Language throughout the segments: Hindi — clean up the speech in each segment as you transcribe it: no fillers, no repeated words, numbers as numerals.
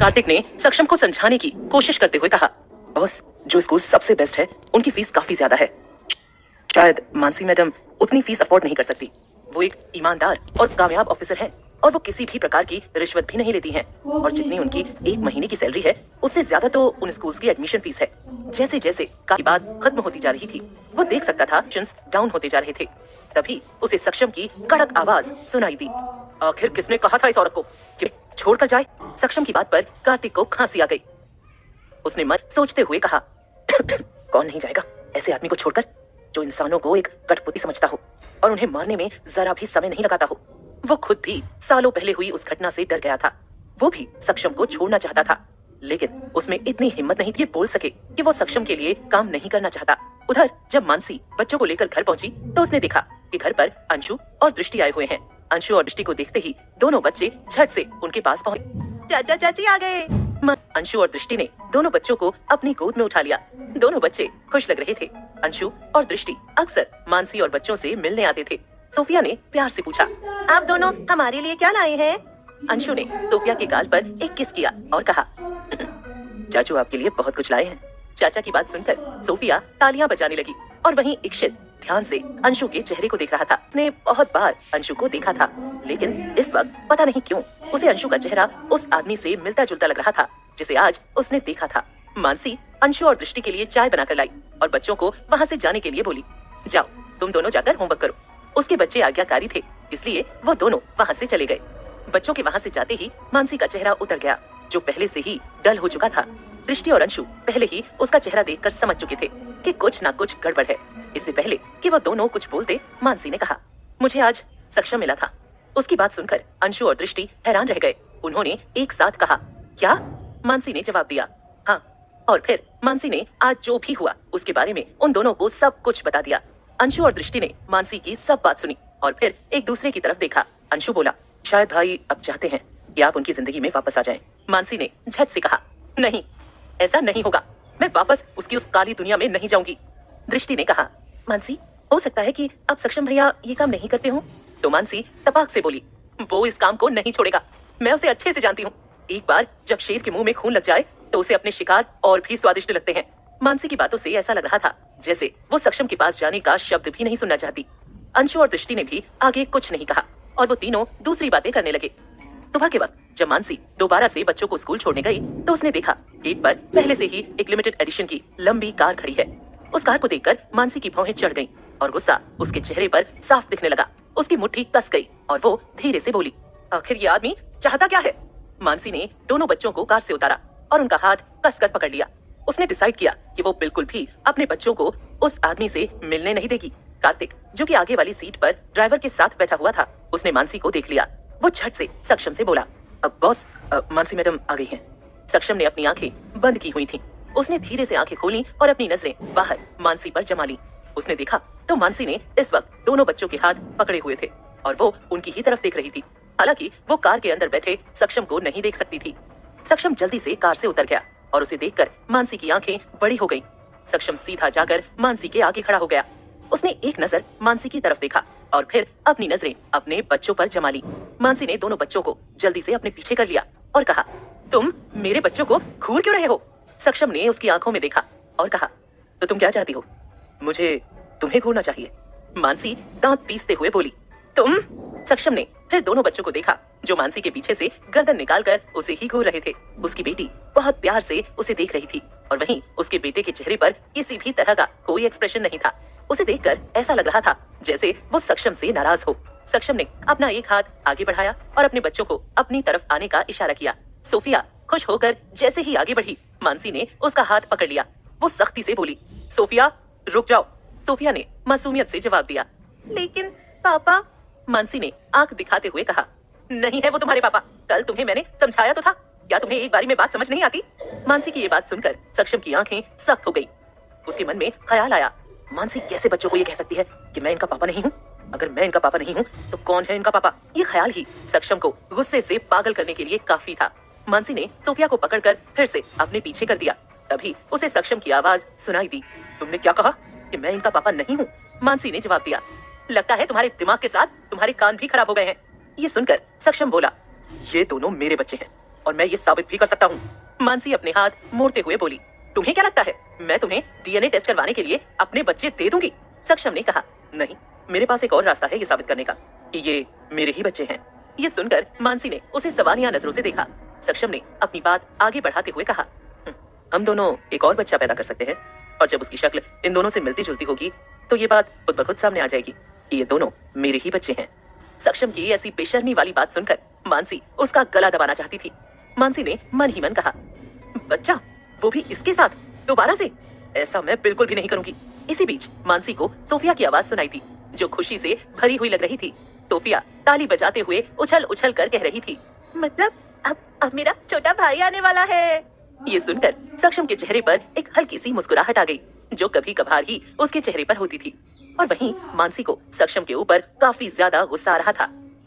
कार्तिक ने सक्षम को समझाने की कोशिश करते हुए कहा, बॉस, जो स्कूल सबसे बेस्ट है उनकी फीस काफी ज्यादा है। शायद मानसी मैडम उतनी फीस अफोर्ड नहीं कर सकती। वो एक ईमानदार और कामयाब ऑफिसर है और वो किसी भी प्रकार की रिश्वत भी नहीं लेती हैं। और जितनी उनकी एक महीने की सैलरी है उससे ज्यादा तो उन स्कूल्स की एडमिशन फीस है। जैसे जैसे की बात खत्म होती जा रही थी वो देख सकता था टेंस डाउन होते जा रहे थे। तभी उसे सक्षम की कड़क आवाज सुनाई दी, आखिर किसने कहा था इस औरत को कि छोड़कर जाए? सक्षम की बात पर कार्तिक को खांसी आ गई। उसने मन सोचते हुए कहा, कौन नहीं जाएगा ऐसे आदमी को छोड़कर जो इंसानों को एक कठपुतली समझता हो और उन्हें मारने में जरा भी समय नहीं लगाता हो। वो खुद भी सालों पहले हुई उस घटना से डर गया था। वो भी सक्षम को छोड़ना चाहता था, लेकिन उसमें इतनी हिम्मत नहीं थी बोल सके कि वो सक्षम के लिए काम नहीं करना चाहता। उधर जब मानसी बच्चों को लेकर घर पहुंची तो उसने देखा कि घर पर अंशु और दृष्टि आए हुए हैं। अंशु और दृष्टि को देखते ही दोनों बच्चे झट से उनके पास पहुंचे। चाचा चाची आ गए। अंशु और दृष्टि ने दोनों बच्चों को अपनी गोद में उठा लिया। दोनों बच्चे खुश लग रहे थे। अंशु और दृष्टि अक्सर मानसी और बच्चों से मिलने आते थे। सोफिया ने प्यार से पूछा, आप दोनों हमारे लिए क्या लाए हैं? अंशु ने सोफिया के गाल पर एक किस किया और कहा, चाचू आपके लिए बहुत कुछ लाए हैं। चाचा की बात सुनकर सोफिया तालियां बजाने लगी और वहीं इक्षित ध्यान से अंशु के चेहरे को देख रहा था। उसने बहुत बार अंशु को देखा था, लेकिन इस वक्त पता नहीं क्यों उसे अंशु का चेहरा उस आदमी से मिलता जुलता लग रहा था जिसे आज उसने देखा था। मानसी अंशु और दृष्टि के लिए चाय बनाकर लाई और बच्चों को वहाँ से जाने के लिए बोली, जाओ तुम दोनों जाकर होमवर्क करो। उसके बच्चे आज्ञाकारी थे, इसलिए वो दोनों वहाँ से चले गए। बच्चों के वहाँ से जाते ही मानसी का चेहरा उतर गया, जो पहले से ही डल हो चुका था। दृष्टि और अंशु पहले ही उसका चेहरा देखकर समझ चुके थे कि कुछ ना कुछ गड़बड़ है। इससे पहले कि वो दोनों कुछ बोलते, मानसी ने कहा, मुझे आज सक्षम मिला था। उसकी बात सुनकर अंशु और दृष्टि हैरान रह गए। उन्होंने एक साथ कहा, क्या? मानसी ने जवाब दिया, हाँ। और फिर मानसी ने आज जो भी हुआ उसके बारे में उन दोनों को सब कुछ बता दिया। अंशु और दृष्टि ने मानसी की सब बात सुनी और फिर एक दूसरे की तरफ देखा। अंशु बोला, शायद भाई अब चाहते हैं कि आप उनकी जिंदगी में वापस आ जाएं। मानसी ने झट से कहा, नहीं, ऐसा नहीं होगा। मैं वापस उसकी उस काली दुनिया में नहीं जाऊंगी। दृष्टि ने कहा, मानसी, हो सकता है कि अब सक्षम भैया ये काम नहीं करते हो। तो मानसी तपाक से बोली, वो इस काम को नहीं छोड़ेगा। मैं उसे अच्छे से जानती हूँ। एक बार जब शेर के मुंह में खून लग जाए तो उसे अपने शिकार और भी स्वादिष्ट लगते हैं। मानसी की बातों से ऐसा लग रहा था जैसे वो सक्षम के पास जाने का शब्द भी नहीं सुनना चाहती। अंशु और दृष्टि ने भी आगे कुछ नहीं कहा और वो तीनों दूसरी बातें करने लगे। सुबह के वक्त जब मानसी दोबारा से बच्चों को स्कूल छोड़ने गई तो उसने देखा गेट पर पहले से ही एक लिमिटेड एडिशन की लंबी कार खड़ी है। उस कार को देखकर मानसी की भौहें चढ़ गईं और गुस्सा उसके चेहरे पर साफ दिखने लगा। उसकी मुट्ठी कस गई और वो धीरे से बोली, आखिर ये आदमी चाहता क्या है? मानसी ने दोनों बच्चों को कार से उतारा और उनका हाथ कसकर पकड़ लिया। उसने डिसाइड किया कि वो बिल्कुल भी अपने बच्चों को उस आदमी से मिलने नहीं देगी। कार्तिक, जो कि आगे वाली सीट पर ड्राइवर के साथ बैठा हुआ था, उसने मानसी को देख लिया। वो झट से सक्षम से बोला, अब बॉस, मानसी मैडम आ गई हैं। सक्षम ने अपनी आंखें बंद की हुई थी। उसने धीरे से आंखें खोली और अपनी नजरें बाहर मानसी पर जमा ली। उसने देखा तो मानसी ने इस वक्त दोनों बच्चों के हाथ पकड़े हुए थे और वो उनकी ही तरफ देख रही थी। हालांकि वो कार के अंदर बैठे सक्षम को नहीं देख सकती थी। सक्षम जल्दी से कार से उतर गया और उसे देखकर मानसी की आंखें बड़ी हो गईं। सक्षम सीधा जाकर मानसी के आगे खड़ा हो गया। उसने एक नजर मानसी की तरफ देखा और फिर अपनी नजरें अपने बच्चों पर जमा ली। मानसी ने दोनों बच्चों को जल्दी से अपने पीछे कर लिया और कहा, तुम मेरे बच्चों को घूर क्यों रहे हो? सक्षम ने उसकी आंखों में देखा और कहा, तो तुम क्या चाहती हो? मुझे तुम्हें घूरना चाहिए। मानसी दांत पीसते हुए बोली, तुम? सक्षम ने फिर दोनों बच्चों को देखा जो मानसी के पीछे से गर्दन निकालकर उसे ही घूर रहे थे। उसकी बेटी बहुत प्यार से उसे देख रही थी और वहीं उसके बेटे के चेहरे पर किसी भी तरह का कोई एक्सप्रेशन नहीं था। उसे देखकर ऐसा लग रहा था जैसे वो सक्षम से नाराज हो। सक्षम ने अपना एक हाथ आगे बढ़ाया और अपने बच्चों को अपनी तरफ आने का इशारा किया। सोफिया खुश होकर जैसे ही आगे बढ़ी, मानसी ने उसका हाथ पकड़ लिया। वो सख्ती से बोली, सोफिया रुक जाओ। सोफिया ने मासूमियत से जवाब दिया, लेकिन पापा। मानसी ने आंख दिखाते हुए कहा, नहीं है वो तुम्हारे पापा। कल तुम्हें मैंने समझाया तो था। क्या तुम्हें एक बारी में बात समझ नहीं आती? मानसी की ये बात सुनकर सक्षम की आंखें सख्त हो गई। उसके मन में ख्याल आया, मानसी कैसे बच्चों को ये कह सकती है कि मैं इनका पापा नहीं हूँ? अगर मैं इनका पापा नहीं हूँ तो कौन है इनका पापा? ये ख्याल ही सक्षम को गुस्से से पागल करने के लिए काफी था। मानसी ने सोफिया को पकड़कर फिर से अपने पीछे कर दिया। तभी उसे सक्षम की आवाज सुनाई दी, तुमने क्या कहा? कि मैं इनका पापा नहीं हूँ? मानसी ने जवाब दिया, लगता है तुम्हारे दिमाग के साथ तुम्हारे कान भी खराब हो गए हैं। ये सुनकर सक्षम बोला, ये दोनों मेरे बच्चे हैं और मैं ये साबित भी कर सकता हूँ। मानसी अपने हाथ मोड़ते हुए बोली, तुम्हें क्या लगता है मैं तुम्हें डीएनए टेस्ट करवाने के लिए अपने बच्चे दे दूंगी? सक्षम ने कहा, नहीं, मेरे पास एक और रास्ता है ये साबित करने का, ये मेरे ही बच्चे हैं। ये सुनकर मानसी ने उसे सवालिया नजरों से देखा। सक्षम ने अपनी बात आगे बढ़ाते हुए कहा, हम दोनों एक और बच्चा पैदा कर सकते हैं, और जब उसकी शक्ल इन दोनों से मिलती जुलती होगी तो ये बात खुद ब खुद सामने आ जाएगी कि ये दोनों मेरे ही बच्चे हैं। सक्षम की ऐसी बेशर्मी वाली बात सुनकर मानसी उसका गला दबाना चाहती थी। मानसी ने मन ही मन कहा, बच्चा, वो भी इसके साथ दोबारा से? ऐसा मैं बिल्कुल भी नहीं करूंगी। इसी बीच मानसी को सोफिया की आवाज सुनाई दी, जो खुशी से भरी हुई लग रही थी। सोफिया ताली बजाते हुए उछल उछल कर कह रही थी, मतलब अब मेरा छोटा भाई आने वाला है। ये सुनकर सक्षम के चेहरे पर एक हल्की सी मुस्कुराहट आ गई, जो कभी कभार ही उसके चेहरे पर होती थी। और वहीं मानसी को सक्षम के ऊपर काफी ज्यादा गुस्सा आ रहा था।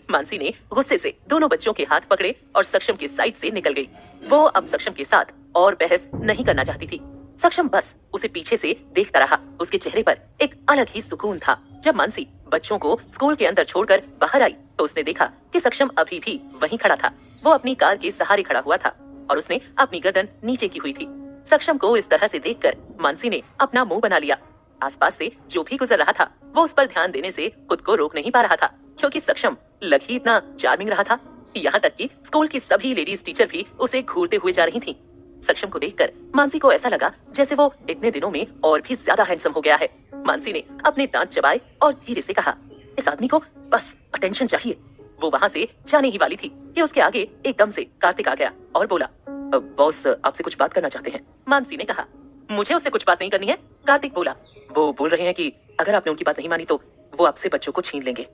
मानसी ने गुस्से से दोनों बच्चों के हाथ पकड़े और सक्षम की साइड से निकल गई। वो अब सक्षम के साथ और बहस नहीं करना चाहती थी। सक्षम बस उसे पीछे से देखता रहा। उसके चेहरे पर एक अलग ही सुकून था। जब मानसी बच्चों को स्कूल के अंदर छोड़कर बाहर आई तो उसने देखा कि सक्षम अभी भी वहीं खड़ा था। वो अपनी कार के सहारे खड़ा हुआ था और उसने अपनी गर्दन नीचे की हुई थी। सक्षम को इस तरह से देखकर मानसी ने अपना मुंह बना लिया। आसपास से जो भी गुजर रहा था वो उस पर ध्यान देने से खुद को रोक नहीं पा रहा था, क्योंकि सक्षम लग ही इतना चार्मिंग रहा था। यहाँ तक कि स्कूल की सभी लेडीज टीचर भी उसे घूरते हुए जा रही थीं। सक्षम को देखकर मानसी को ऐसा लगा जैसे वो इतने दिनों में और भी ज्यादा हैंडसम हो गया है। मानसी ने अपने दांत चबाए और धीरे से कहा, इस आदमी को बस अटेंशन चाहिए। वो वहाँ से जाने ही वाली थी कि उसके आगे एकदम से कार्तिक आ गया और बोला, बॉस आपसे कुछ बात करना चाहते हैं। मानसी ने कहा, मुझे उससे कुछ बात नहीं करनी है। कार्तिक बोला, वो बोल रहे हैं कि अगर आपने उनकी बात नहीं मानी तो वो आपसे बच्चों को छीन लेंगे।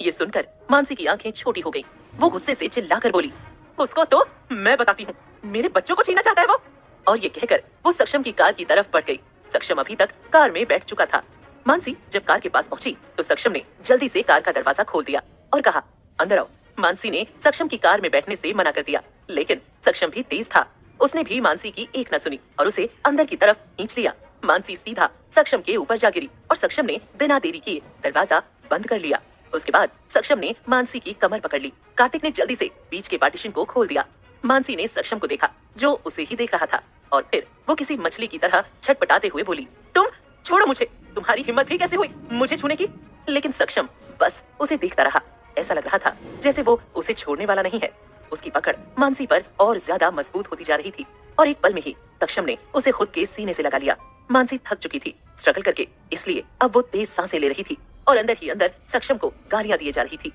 ये सुनकर मानसी की आंखें छोटी हो गई। वो गुस्से से चिल्लाकर बोली, उसको तो मैं बताती हूँ, मेरे बच्चों को छीनना चाहता है वो। और ये कहकर वो सक्षम की कार की तरफ बढ़ गई। सक्षम अभी तक कार में बैठ चुका था। मानसी जब कार के पास पहुंची तो सक्षम ने जल्दी से कार का दरवाजा खोल दिया और कहा, अंदर आओ। मानसी ने सक्षम की कार में बैठने से मना कर दिया, लेकिन सक्षम भी तेज था। उसने भी मानसी की एक न सुनी और उसे अंदर की तरफ खींच लिया। मानसी सीधा सक्षम के ऊपर जा गिरी और सक्षम ने बिना देरी किए दरवाजा बंद कर लिया। उसके बाद सक्षम ने मानसी की कमर पकड़ ली। कार्तिक ने जल्दी से बीच के पार्टीशन को खोल दिया। मानसी ने सक्षम को देखा, जो उसे ही देख रहा था, और फिर वो किसी मछली की तरह छटपटाते हुए बोली, तुम छोड़ो मुझे, तुम्हारी हिम्मत भी कैसे हुई मुझे छूने की? लेकिन सक्षम बस उसे देखता रहा। ऐसा लग रहा था जैसे वो उसे छोड़ने वाला नहीं है। उसकी पकड़ मानसी पर और ज्यादा मजबूत होती जा रही थी और एक पल में ही सक्षम ने उसे खुद के सीने से लगा लिया। मानसी थक चुकी थी स्ट्रगल करके, इसलिए अब वो तेज सांसें ले रही थी और अंदर ही अंदर सक्षम को गालियां दिए जा रही थी।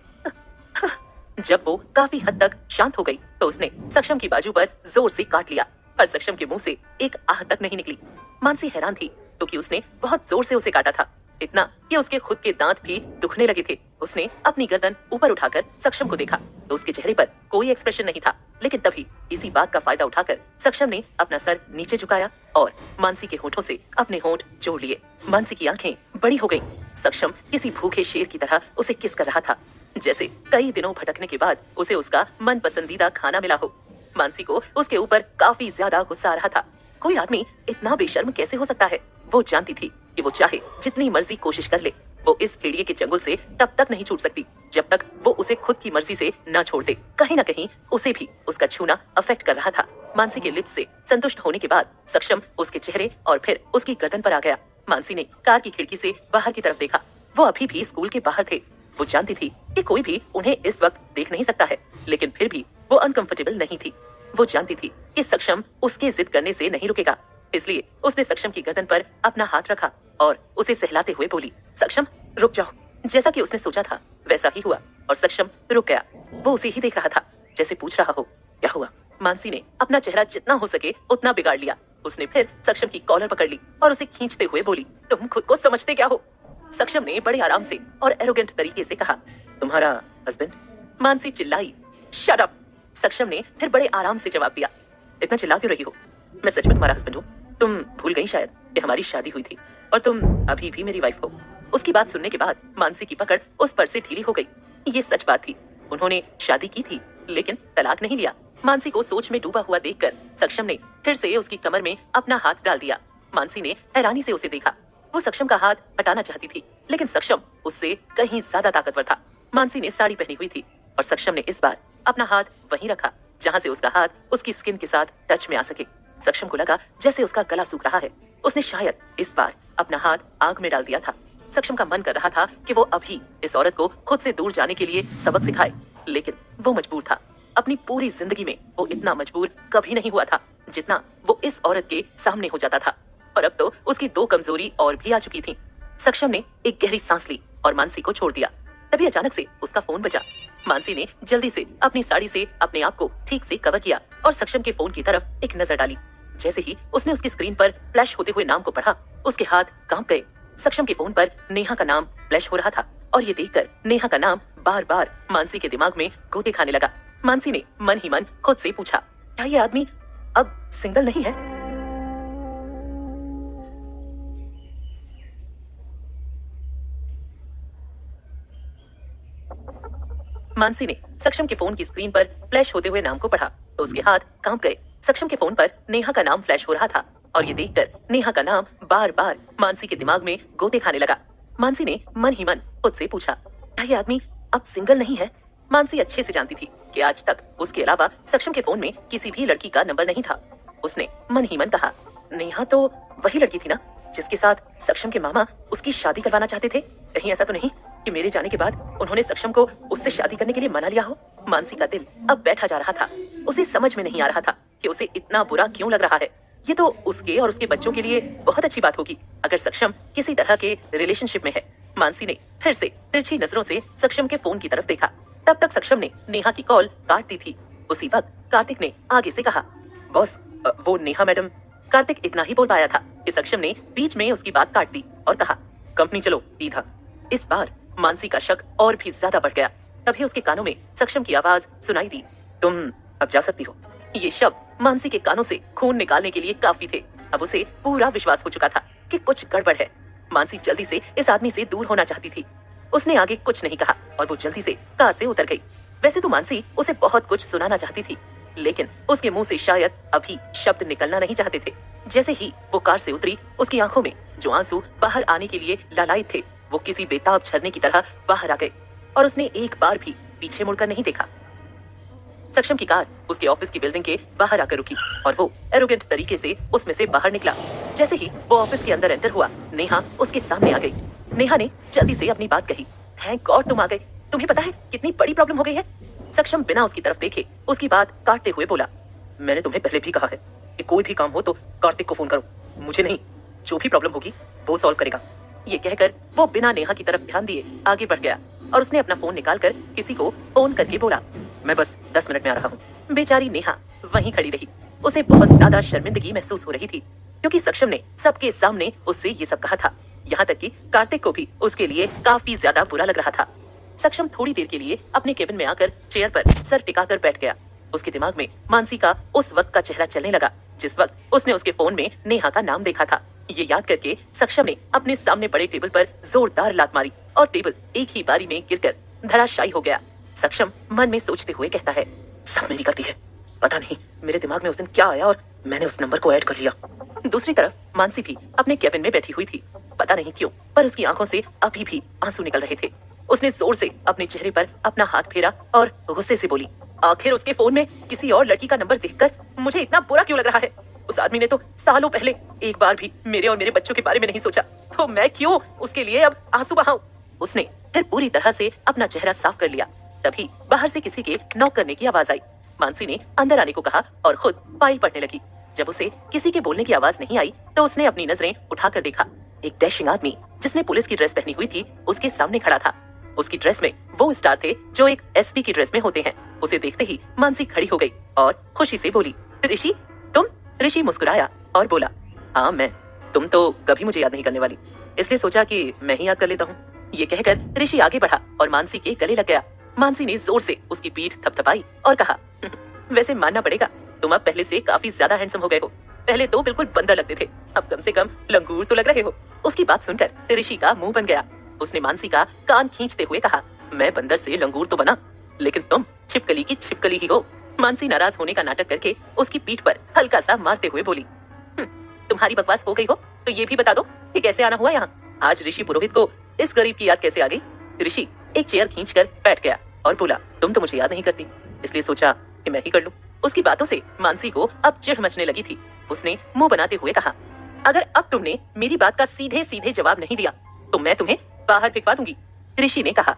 जब वो काफी हद तक शांत हो गई तो उसने सक्षम की बाजू पर जोर से काट लिया, पर सक्षम के मुंह से एक आह तक नहीं निकली। मानसी हैरान थी क्योंकि उसने बहुत जोर से उसे काटा था, इतना कि उसके खुद के दांत भी दुखने लगे थे। उसने अपनी गर्दन ऊपर उठाकर सक्षम को देखा तो उसके चेहरे पर कोई एक्सप्रेशन नहीं था, लेकिन तभी इसी बात का फायदा उठाकर सक्षम ने अपना सर नीचे झुकाया और मानसी के होठों से अपने होंठ जोड़ लिए। मानसी की आंखें बड़ी हो गईं। सक्षम किसी भूखे शेर की तरह उसे किस कर रहा था, जैसे कई दिनों भटकने के बाद उसे उसका मन पसंदीदा खाना मिला हो। मानसी को उसके ऊपर काफी ज्यादा गुस्सा आ रहा था। कोई आदमी इतना बेशर्म कैसे हो सकता है? वो जानती थी कि वो चाहे जितनी मर्जी कोशिश कर ले, वो इस भेड़िए के चंगुल से तब तक नहीं छूट सकती जब तक वो उसे खुद की मर्जी से न छोड़ दे। कहीं न कहीं उसे भी उसका छूना अफेक्ट कर रहा था। मानसी के लिप्स से संतुष्ट होने के बाद सक्षम उसके चेहरे और फिर उसकी गर्दन पर आ गया। मानसी ने कार की खिड़की से बाहर की तरफ देखा। वो अभी भी स्कूल के बाहर थे। वो जानती थी कि कोई भी उन्हें इस वक्त देख नहीं सकता है, लेकिन फिर भी वो अनकंफर्टेबल नहीं थी। वो जानती थी कि सक्षम उसके जिद करने से नहीं रुकेगा, इसलिए उसने सक्षम की गर्दन पर अपना हाथ रखा और उसे सहलाते हुए बोली, सक्षम रुक जाओ। जैसा कि उसने सोचा था वैसा ही हुआ और सक्षम रुक गया। वो उसे ही देख रहा था जैसे पूछ रहा हो, क्या हुआ? मानसी ने अपना चेहरा जितना हो सके उतना बिगाड़ लिया। उसने फिर सक्षम की कॉलर पकड़ ली और उसे खींचते हुए बोली, तुम खुद को समझते क्या हो? सक्षम ने बड़े आराम से और एरोगेंट तरीके से कहा, तुम्हारा हस्बैंड? मानसी चिल्लाई, शट अप। सक्षम ने फिर बड़े आराम से जवाब दिया, इतना चिल्ला क्यों रही हो? मैं सच में तुम्हारा हस्बैंड हूँ। तुम भूल गई शायद कि हमारी शादी हुई थी और तुम अभी भी मेरी वाइफ हो। उसकी बात सुनने के बाद मानसी की पकड़ उस पर से ढीली हो गई। ये सच बात थी, उन्होंने शादी की थी लेकिन तलाक नहीं लिया। मानसी को सोच में डूबा हुआ देखकर सक्षम ने फिर से उसकी कमर में अपना हाथ डाल दिया। मानसी ने हैरानी से उसे देखा। वो सक्षम का हाथ हटाना चाहती थी, लेकिन सक्षम उससे कहीं ज्यादा ताकतवर था। मानसी ने साड़ी पहनी हुई थी और सक्षम ने इस बार अपना हाथ वहीं रखा जहां से उसका हाथ उसकी स्किन के साथ टच में आ सके। सक्षम को लगा जैसे उसका गला सूख रहा है। उसने शायद इस बार अपना हाथ आग में डाल दिया था। सक्षम का मन कर रहा था कि वो अभी इस औरत को खुद से दूर जाने के लिए सबक सिखाए, लेकिन वो मजबूर था। अपनी पूरी जिंदगी में वो इतना मजबूर कभी नहीं हुआ था जितना वो इस औरत के सामने हो जाता था। और अब तो उसकी 2 कमजोरी और भी आ चुकी थी। सक्षम ने एक गहरी सांस ली और मानसी को छोड़ दिया। तभी अचानक से उसका फोन बजा। मानसी ने जल्दी से अपनी साड़ी से अपने आप को ठीक से कवर किया और सक्षम के फोन की तरफ एक नजर डाली। जैसे ही उसने उसकी स्क्रीन पर फ्लैश होते हुए नाम को पढ़ा, उसके हाथ कांप गए। सक्षम के फोन पर नेहा का नाम फ्लैश हो रहा था और ये देखकर नेहा का नाम बार बार मानसी के दिमाग में गोते खाने लगा। मानसी ने मन ही मन खुद से पूछा, क्या ये आदमी अब सिंगल नहीं है? मानसी ने सक्षम के फोन की स्क्रीन पर फ्लैश होते हुए नाम को पढ़ा तो उसके हाथ कांप गए। सक्षम के फोन पर नेहा का नाम फ्लैश हो रहा था और ये देखकर नेहा का नाम बार बार मानसी के दिमाग में गोते खाने लगा। मानसी ने मन ही मन खुद से पूछा, क्या ये आदमी अब सिंगल नहीं है? मानसी अच्छे से जानती थी कि आज तक उसके अलावा सक्षम के फोन में किसी भी लड़की का नंबर नहीं था। उसने मन ही मन कहा, नेहा तो वही लड़की थी ना जिसके साथ सक्षम के मामा उसकी शादी करवाना चाहते थे? कहीं ऐसा तो नहीं कि मेरे जाने के बाद उन्होंने सक्षम को उससे शादी करने के लिए मना लिया हो? मानसी का दिल अब बैठा जा रहा था। उसे समझ में नहीं आ रहा था कि उसे इतना बुरा क्यों लग रहा है। ये तो उसके और उसके बच्चों के लिए बहुत अच्छी बात होगी अगर सक्षम किसी तरह के रिलेशनशिप में है। मानसी ने फिर से तिरछी नजरों से सक्षम के फोन की तरफ देखा। तब तक सक्षम ने नेहा की कॉल काट दी थी। उसी वक्त कार्तिक ने आगे से कहा, बॉस वो नेहा मैडम। कार्तिक इतना ही बोल पाया था कि सक्षम ने बीच में उसकी बात काट दी और कहा, कंपनी चलो सीधा। इस बार मानसी का शक और भी ज्यादा बढ़ गया। तभी उसके कानों में सक्षम की आवाज सुनाई दी, तुम अब जा सकती हो। ये शब्द मानसी के कानों से खून निकालने के लिए काफी थे। अब उसे पूरा विश्वास हो चुका था कि कुछ गड़बड़ है। मानसी जल्दी से इस आदमी से दूर होना चाहती थी। उसने आगे कुछ नहीं कहा और वो जल्दी से कार से उतर गई। वैसे तो मानसी उसे बहुत कुछ सुनाना चाहती थी, लेकिन उसके मुंह से शायद अभी शब्द निकलना नहीं चाहते थे। जैसे ही वो कार से उतरी, उसकी आंखों में जो आंसू बाहर आने के लिए लालायित थे वो किसी बेताब झरने की तरह बाहर आ गए और उसने एक बार भी पीछे मुड़कर नहीं देखा। सक्षम की कार उसके ऑफिस की बिल्डिंग के बाहर आकर रुकी और वो एरोगेंट तरीके से उसमें से बाहर निकला। जैसे ही वो ऑफिस के अंदर एंटर हुआ, नेहा उसके सामने आ गई। नेहा ने जल्दी से अपनी बात कही, थैंक गॉड तुम आ गए। तुम्हें पता है कितनी बड़ी प्रॉब्लम हो गई है? सक्षम बिना उसकी तरफ देखे उसकी बात काटते हुए बोला, मैंने तुम्हें पहले भी कहा है कि कोई भी काम हो तो कार्तिक को फोन करो, मुझे नहीं। जो भी प्रॉब्लम होगी वो सॉल्व करेगा। ये कहकर वो बिना नेहा की तरफ ध्यान दिए आगे बढ़ गया और उसने अपना फोन निकालकर किसी को फोन करके बोला, मैं बस 10 मिनट में आ रहा हूँ। बेचारी नेहा वहीं खड़ी रही। उसे बहुत ज्यादा शर्मिंदगी महसूस हो रही थी क्योंकि सक्षम ने सबके सामने उससे ये सब कहा था। यहाँ तक कि कार्तिक को भी उसके लिए काफी ज्यादा बुरा लग रहा था। सक्षम थोड़ी देर के लिए अपने केबिन में आकर चेयर पर सर टिकाकर बैठ गया। उसके दिमाग में मानसी का उस वक्त का चेहरा चलने लगा जिस वक्त उसने उसके फोन में नेहा का नाम देखा था। ये याद करके सक्षम ने अपने सामने पड़े टेबल पर जोरदार लात मारी और टेबल एक ही बारी में गिरकर धराशायी हो गया। सक्षम मन में सोचते हुए कहता है, सब मेरी गलती है। पता नहीं मेरे दिमाग में उस दिन क्या आया और मैंने उस नंबर को ऐड कर लिया। दूसरी तरफ मानसी भी अपने केबिन में बैठी हुई थी। पता नहीं क्यों पर उसकी आंखों से अभी भी आंसू निकल रहे थे। उसने जोर से अपने चेहरे पर अपना हाथ फेरा और गुस्से से बोली, आखिर उसके फोन में किसी और लड़की का नंबर देखकर मुझे इतना बुरा क्यों लग रहा है? उस आदमी ने तो सालों पहले एक बार भी मेरे और मेरे बच्चों के बारे में नहीं सोचा, तो मैं क्यों उसके लिए अब आंसू बहाऊं? उसने फिर पूरी तरह से अपना चेहरा साफ कर लिया। तभी बाहर से किसी के नॉक करने की आवाज आई। मानसी ने अंदर आने को कहा और खुद फाइल पढ़ने लगी। जब उसे किसी के बोलने की आवाज नहीं आई तो उसने अपनी नजरें उठाकर देखा। एक डैशिंग आदमी जिसने पुलिस की ड्रेस पहनी हुई थी उसके सामने खड़ा था। उसकी ड्रेस में वो स्टार थे जो एक एसपी की ड्रेस में होते हैं। उसे देखते ही मानसी खड़ी हो गई और खुशी से बोली, ऋषि तुम? ऋषि मुस्कुराया और बोला, हाँ मैं। तुम तो कभी मुझे याद नहीं करने वाली, इसलिए सोचा कि मैं ही याद कर लेता हूँ। ये कहकर ऋषि आगे बढ़ा और मानसी के गले लग गया। मानसी ने जोर से उसकी पीठ थपथपाई और कहा, वैसे मानना पड़ेगा तुम अब पहले से काफी ज्यादा हैंडसम हो गए हो। पहले तो बिल्कुल बंदर लगते थे, अब कम से कम लंगूर तो लग रहे हो। उसकी बात सुनकर ऋषि का मुंह बन गया। उसने मानसी का कान खींचते हुए कहा, मैं बंदर से लंगूर तो बना, लेकिन तुम छिपकली की छिपकली ही हो। मानसी नाराज होने का नाटक करके उसकी पीठ पर हल्का सा मारते हुए बोली, तुम्हारी बकवास हो गई हो तो ये भी बता दो कि कैसे आना हुआ यहाँ? आज ऋषि पुरोहित को इस गरीब की याद कैसे आ गई? ऋषि एक चेयर खींचकर बैठ गया और बोला, तुम तो मुझे याद नहीं करती, इसलिए सोचा कि मैं ही कर लूं। उसकी बातों से मानसी को अब चिढ़ मचने लगी थी। उसने मुंह बनाते हुए कहा, अगर अब तुमने मेरी बात का सीधे सीधे जवाब नहीं दिया तो मैं तुम्हें बाहर फेंकवा दूंगी। ऋषि ने कहा,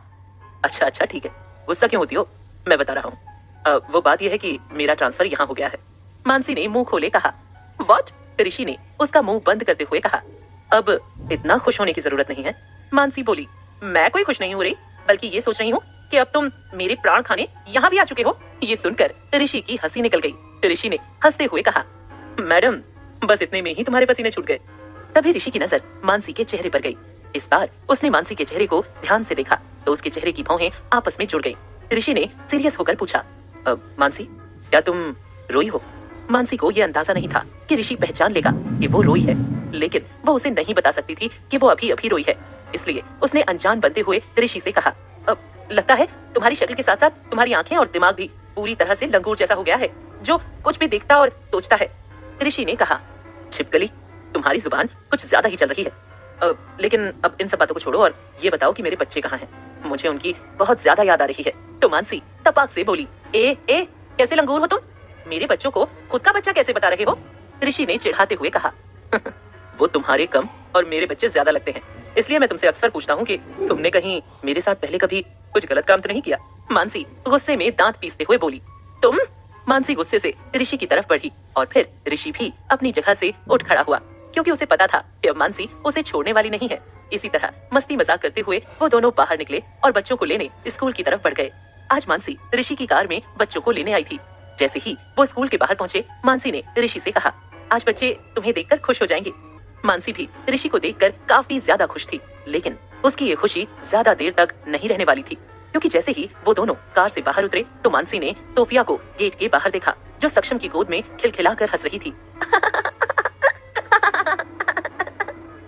अच्छा अच्छा ठीक है, गुस्सा क्यों होती हो, मैं बता रहा हूँ। वो बात यह है कि मेरा ट्रांसफर यहाँ हो गया है। मानसी ने मुंह खोले कहा, व्हाट? ऋषि ने उसका मुंह बंद करते हुए कहा, अब इतना खुश होने की जरूरत नहीं है। मानसी बोली, मैं कोई खुश नहीं हो रही, बल्कि ये सोच रही हूँ कि अब तुम मेरे प्राण खाने यहाँ भी आ चुके हो। ये सुनकर ऋषि की हंसी निकल गई। ऋषि ने हंसते हुए कहा, मैडम बस इतने में ही तुम्हारे पसीने छूट गए। तभी ऋषि की नजर मानसी के चेहरे पर गई। इस बार उसने मानसी के चेहरे को ध्यान से देखा तो उसके चेहरे की भौहें आपस में जुड़ गईं। ऋषि ने सीरियस होकर पूछा, मानसी क्या तुम रोई हो? मानसी को यह अंदाजा नहीं था कि ऋषि पहचान लेगा कि वो रोई है, लेकिन वो उसे नहीं बता सकती थी कि वो अभी अभी रोई है। इसलिए उसने अनजान बनते हुए ऋषि से कहा, लगता है तुम्हारी शक्ल के साथ साथ तुम्हारी आंखें और दिमाग भी पूरी तरह से लंगूर जैसा हो गया है, जो कुछ भी देखता और सोचता है। ऋषि ने कहा, छिपकली तुम्हारी जुबान कुछ ज्यादा ही चल रही है। लेकिन अब इन सब बातों को छोड़ो और ये बताओ कि मेरे बच्चे कहाँ हैं? मुझे उनकी बहुत ज्यादा याद आ रही है। तो मानसी तपाक से बोली, ए कैसे लंगूर हो तुम? मेरे बच्चों को खुद का बच्चा कैसे बता रहे हो? ऋषि ने चिढ़ाते हुए कहा, वो तुम्हारे कम और मेरे बच्चे ज्यादा लगते हैं, इसलिए मैं तुमसे अक्सर पूछता हूँ कि तुमने कहीं मेरे साथ पहले कभी कुछ गलत काम तो नहीं किया? मानसी गुस्से में दांत पीसते हुए बोली, तुम? मानसी गुस्से से ऋषि की तरफ बढ़ी और फिर ऋषि भी अपनी जगह से उठ खड़ा हुआ, क्योंकि उसे पता था कि अब मानसी उसे छोड़ने वाली नहीं है। इसी तरह मस्ती मजाक करते हुए वो दोनों बाहर निकले और बच्चों को लेने स्कूल की तरफ बढ़ गए। आज मानसी ऋषि की कार में बच्चों को लेने आई थी। जैसे ही वो स्कूल के बाहर पहुंचे, मानसी ने ऋषि से कहा, आज बच्चे तुम्हें देखकर खुश हो जाएंगे। मानसी भी ऋषि को देखकर काफी ज्यादा खुश थी, लेकिन उसकी ये खुशी ज्यादा देर तक नहीं रहने वाली थी, क्योंकि जैसे ही वो दोनों कार से बाहर उतरे तो मानसी ने सोफिया को गेट के बाहर देखा, जो सक्षम की गोद में खिलखिलाकर हंस रही थी।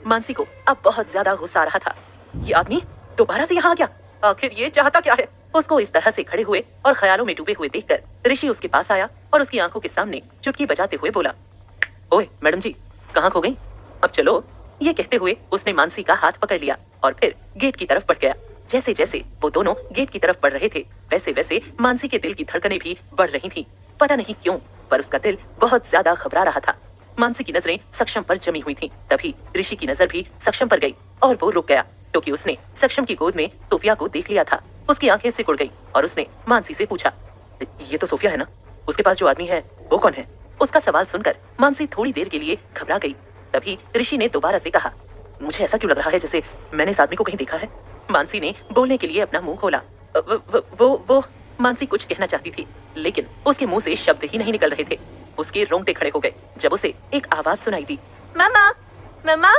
मानसी को अब बहुत ज्यादा गुस्सा आ रहा था। ये आदमी दोबारा से यहाँ आ गया, आखिर ये चाहता क्या है? उसको इस तरह से खड़े हुए और ख्यालों में डूबे हुए देखकर ऋषि उसके पास आया और उसकी आंखों के सामने चुटकी बजाते हुए बोला, ओए मैडम जी, कहाँ खो गई? अब चलो। ये कहते हुए उसने मानसी का हाथ पकड़ लिया और फिर गेट की तरफ बढ़ गया। जैसे जैसे वो दोनों गेट की तरफ बढ़ रहे थे, वैसे वैसे मानसी के दिल की धड़कनें भी बढ़ रही थी। पता नहीं क्यों, पर उसका दिल बहुत ज्यादा घबरा रहा था। मानसी की नजरें सक्षम पर जमी हुई थीं। तभी ऋषि की नजर भी सक्षम पर गई और वो रुक गया, क्योंकि उसने सक्षम की गोद में सोफिया को देख लिया था। उसकी आंखें सिकुड़ गईं और उसने मानसी से पूछा, ये तो सोफिया है ना? उसके पास जो आदमी है वो कौन है? उसका सवाल सुनकर मानसी थोड़ी देर के लिए घबरा गई। तभी ऋषि ने दोबारा से कहा, मुझे ऐसा क्यों लग रहा है जैसे मैंने इस आदमी को कहीं देखा है? मानसी ने बोलने के लिए अपना मुंह खोला। वो मानसी कुछ कहना चाहती थी, लेकिन उसके मुंह से शब्द ही नहीं निकल रहे थे। उसके रोंगटे खड़े हो गए जब उसे एक आवाज सुनाई दी, मामा मामा।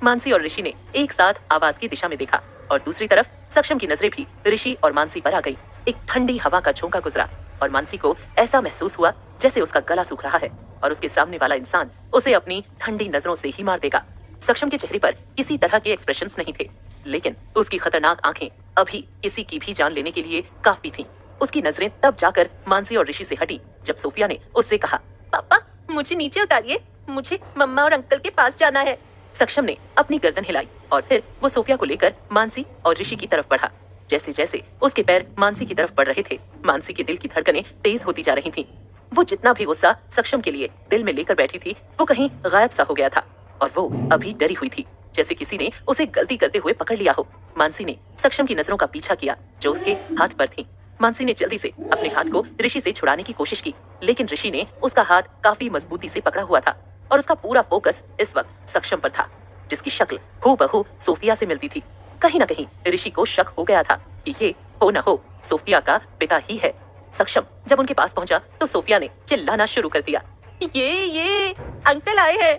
मानसी और ऋषि ने एक साथ आवाज की दिशा में देखा और दूसरी तरफ सक्षम की नजरें भी ऋषि और मानसी पर आ गई। एक ठंडी हवा का झोंका गुजरा और मानसी को ऐसा महसूस हुआ जैसे उसका गला सूख रहा है और उसके सामने वाला इंसान उसे अपनी ठंडी नजरों से ही मार देगा। सक्षम के चेहरे पर किसी तरह के एक्सप्रेशंस नहीं थे, लेकिन उसकी खतरनाक आंखें अभी किसी की भी जान लेने के लिए काफी थीं। उसकी नजरें तब जाकर मानसी और ऋषि से हटी जब सोफिया ने उससे कहा, पापा मुझे नीचे उतारिए, मुझे मम्मा और अंकल के पास जाना है। सक्षम ने अपनी गर्दन हिलाई और फिर वो सोफिया को लेकर मानसी और ऋषि की तरफ बढ़ा। जैसे जैसे उसके पैर मानसी की तरफ बढ़ रहे थे, मानसी के दिल की धड़कनें तेज होती जा रही थीं। वो जितना भी गुस्सा सक्षम के लिए दिल में लेकर बैठी थी, वो कहीं गायब सा हो गया था और वो अभी डरी हुई थी, जैसे किसी ने उसे गलती करते हुए पकड़ लिया हो। मानसी ने सक्षम की नजरों का पीछा किया जो उसके हाथ पर थी। मानसी ने जल्दी से अपने हाथ को ऋषि से छुड़ाने की कोशिश की, लेकिन ऋषि ने उसका हाथ काफी मजबूती से पकड़ा हुआ था और उसका पूरा फोकस इस वक्त सक्षम पर था, जिसकी शक्ल हूबहू सोफिया से मिलती थी। कहीं ना कहीं ऋषि को शक हो गया था कि ये हो न हो सोफिया का पिता ही है। सक्षम जब उनके पास पहुंचा तो सोफिया ने चिल्लाना शुरू कर दिया, ये अंकल आए हैं।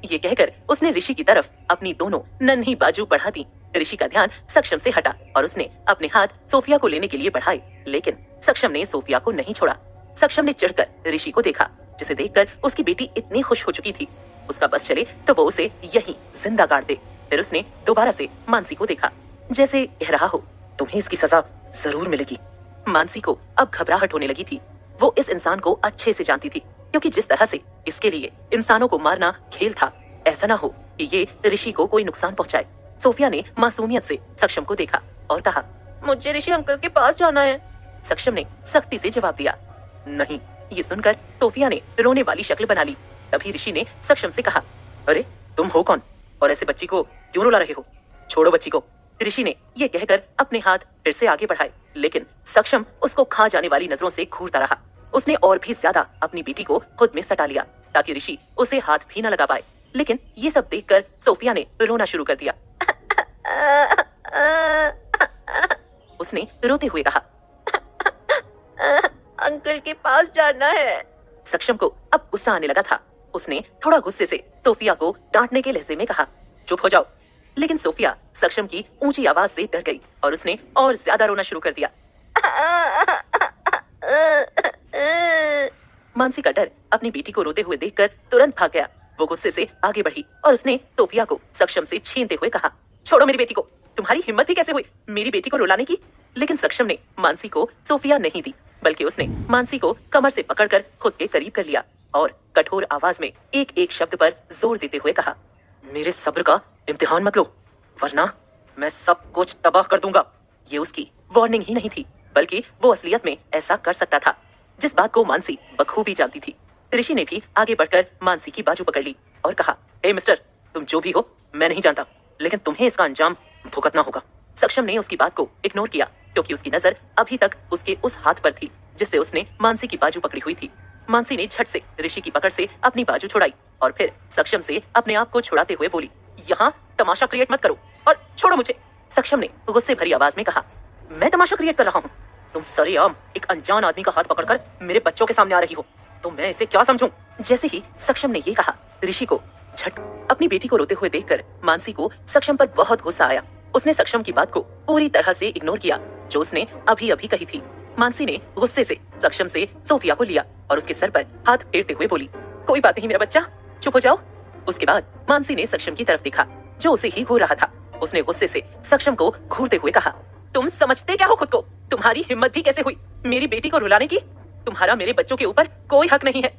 ये कहकर उसने ऋषि की तरफ अपनी दोनों नन्ही बाजू बढ़ा दी। ऋषि का ध्यान सक्षम से हटा और उसने अपने हाथ सोफिया को लेने के लिए बढ़ाए, लेकिन सक्षम ने सोफिया को नहीं छोड़ा। सक्षम ने चिढ़कर ऋषि को देखा, जिसे देखकर उसकी बेटी इतनी खुश हो चुकी थी। उसका बस चले तो वो उसे यहीं जिंदा गाड़ दे। फिर उसने दोबारा से मानसी को देखा, जैसे कह रहा हो, तुम्हें इसकी सजा जरूर मिलेगी। मानसी को अब घबराहट होने लगी थी। वो इस इंसान को अच्छे से जानती थी, क्योंकि जिस तरह से इसके लिए इंसानों को मारना खेल था, ऐसा ना हो कि ये ऋषि को कोई नुकसान पहुंचाए। सोफिया ने मासूमियत से सक्षम को देखा और कहा, मुझे ऋषि अंकल के पास जाना है। सक्षम ने सख्ती से जवाब दिया, नहीं, ये सुनकर सोफिया ने रोने वाली शक्ल बना ली। तभी ऋषि ने सक्षम से कहा, अरे तुम हो कौन और ऐसे बच्ची को क्यों रुला रहे हो? छोड़ो बच्ची को। ऋषि ने ये कहकर अपने हाथ फिर से आगे बढ़ाए, लेकिन सक्षम उसको खा जाने वाली नजरों से घूरता रहा। उसने और भी ज्यादा अपनी बेटी को खुद में सटा लिया ताकि ऋषि उसे हाथ भी न लगा पाए। लेकिन ये सब देखकर सोफिया ने रोना शुरू कर दिया। उसने रोते हुए कहा, अंकल के पास जाना है। सक्षम को अब गुस्सा आने लगा था। उसने थोड़ा गुस्से से सोफिया को डांटने के लहजे में कहा, चुप हो जाओ। लेकिन सोफिया सक्षम की ऊंची आवाज से डर गई और उसने और ज्यादा रोना शुरू कर दिया। मानसी का डर अपनी बेटी को रोते हुए देखकर तुरंत भाग गया। वो गुस्से से आगे बढ़ी और उसने सोफिया को सक्षम से छीनते हुए कहा, छोड़ो मेरी बेटी को। तुम्हारी हिम्मत भी कैसे हुई मेरी बेटी को रुलाने की? लेकिन सक्षम ने मानसी को सोफिया नहीं दी, बल्कि उसने मानसी को कमर से पकड़कर खुद के करीब कर लिया और कठोर आवाज में एक एक शब्द पर जोर देते हुए कहा, मेरे सब्र का इम्तिहान मत लो, वरना मैं सब कुछ तबाह कर दूंगा। ये उसकी वार्निंग ही नहीं थी, बल्कि वो असलियत में ऐसा कर सकता था, जिस बात को मानसी बखूबी जानती थी। ऋषि ने भी आगे बढ़कर मानसी की बाजू पकड़ ली और कहा, हे मिस्टर, तुम जो भी हो मैं नहीं जानता, लेकिन तुम्हें इसका अंजाम भुगतना होगा। सक्षम ने उसकी बात को इग्नोर किया क्योंकि उसकी नजर अभी तक उसके उस हाथ पर थी जिससे उसने मानसी की बाजू पकड़ी हुई थी। मानसी ने झट से ऋषि की पकड़ से अपनी बाजू छुड़ाई और फिर सक्षम से अपने आप को छुड़ाते हुए बोली, यहाँ तमाशा क्रिएट मत करो और छोड़ो मुझे। सक्षम ने गुस्से भरी आवाज में कहा, मैं तमाशा क्रिएट कर रहा हूँ? तुम सरेआम एक अनजान आदमी का हाथ पकड़कर मेरे बच्चों के सामने आ रही हो, तो मैं इसे क्या समझूं? जैसे ही सक्षम ने ये कहा, ऋषि को झट अपनी बेटी को रोते हुए देखकर मानसी को सक्षम पर बहुत गुस्सा आया। उसने सक्षम की बात को पूरी तरह से इग्नोर किया जो उसने अभी अभी कही थी। मानसी ने गुस्से से सक्षम से सोफिया को लिया और उसके सर पर हाथ फेरते हुए बोली, कोई बात नहीं मेरा बच्चा, चुप हो जाओ। उसके बाद मानसी ने सक्षम की तरफ देखा जो उसे ही घूर रहा था। उसने गुस्से से सक्षम को घूरते हुए कहा, तुम समझते क्या हो खुद को? तुम्हारी हिम्मत भी कैसे हुई मेरी बेटी को रुलाने की? तुम्हारा मेरे बच्चों के ऊपर कोई हक नहीं है।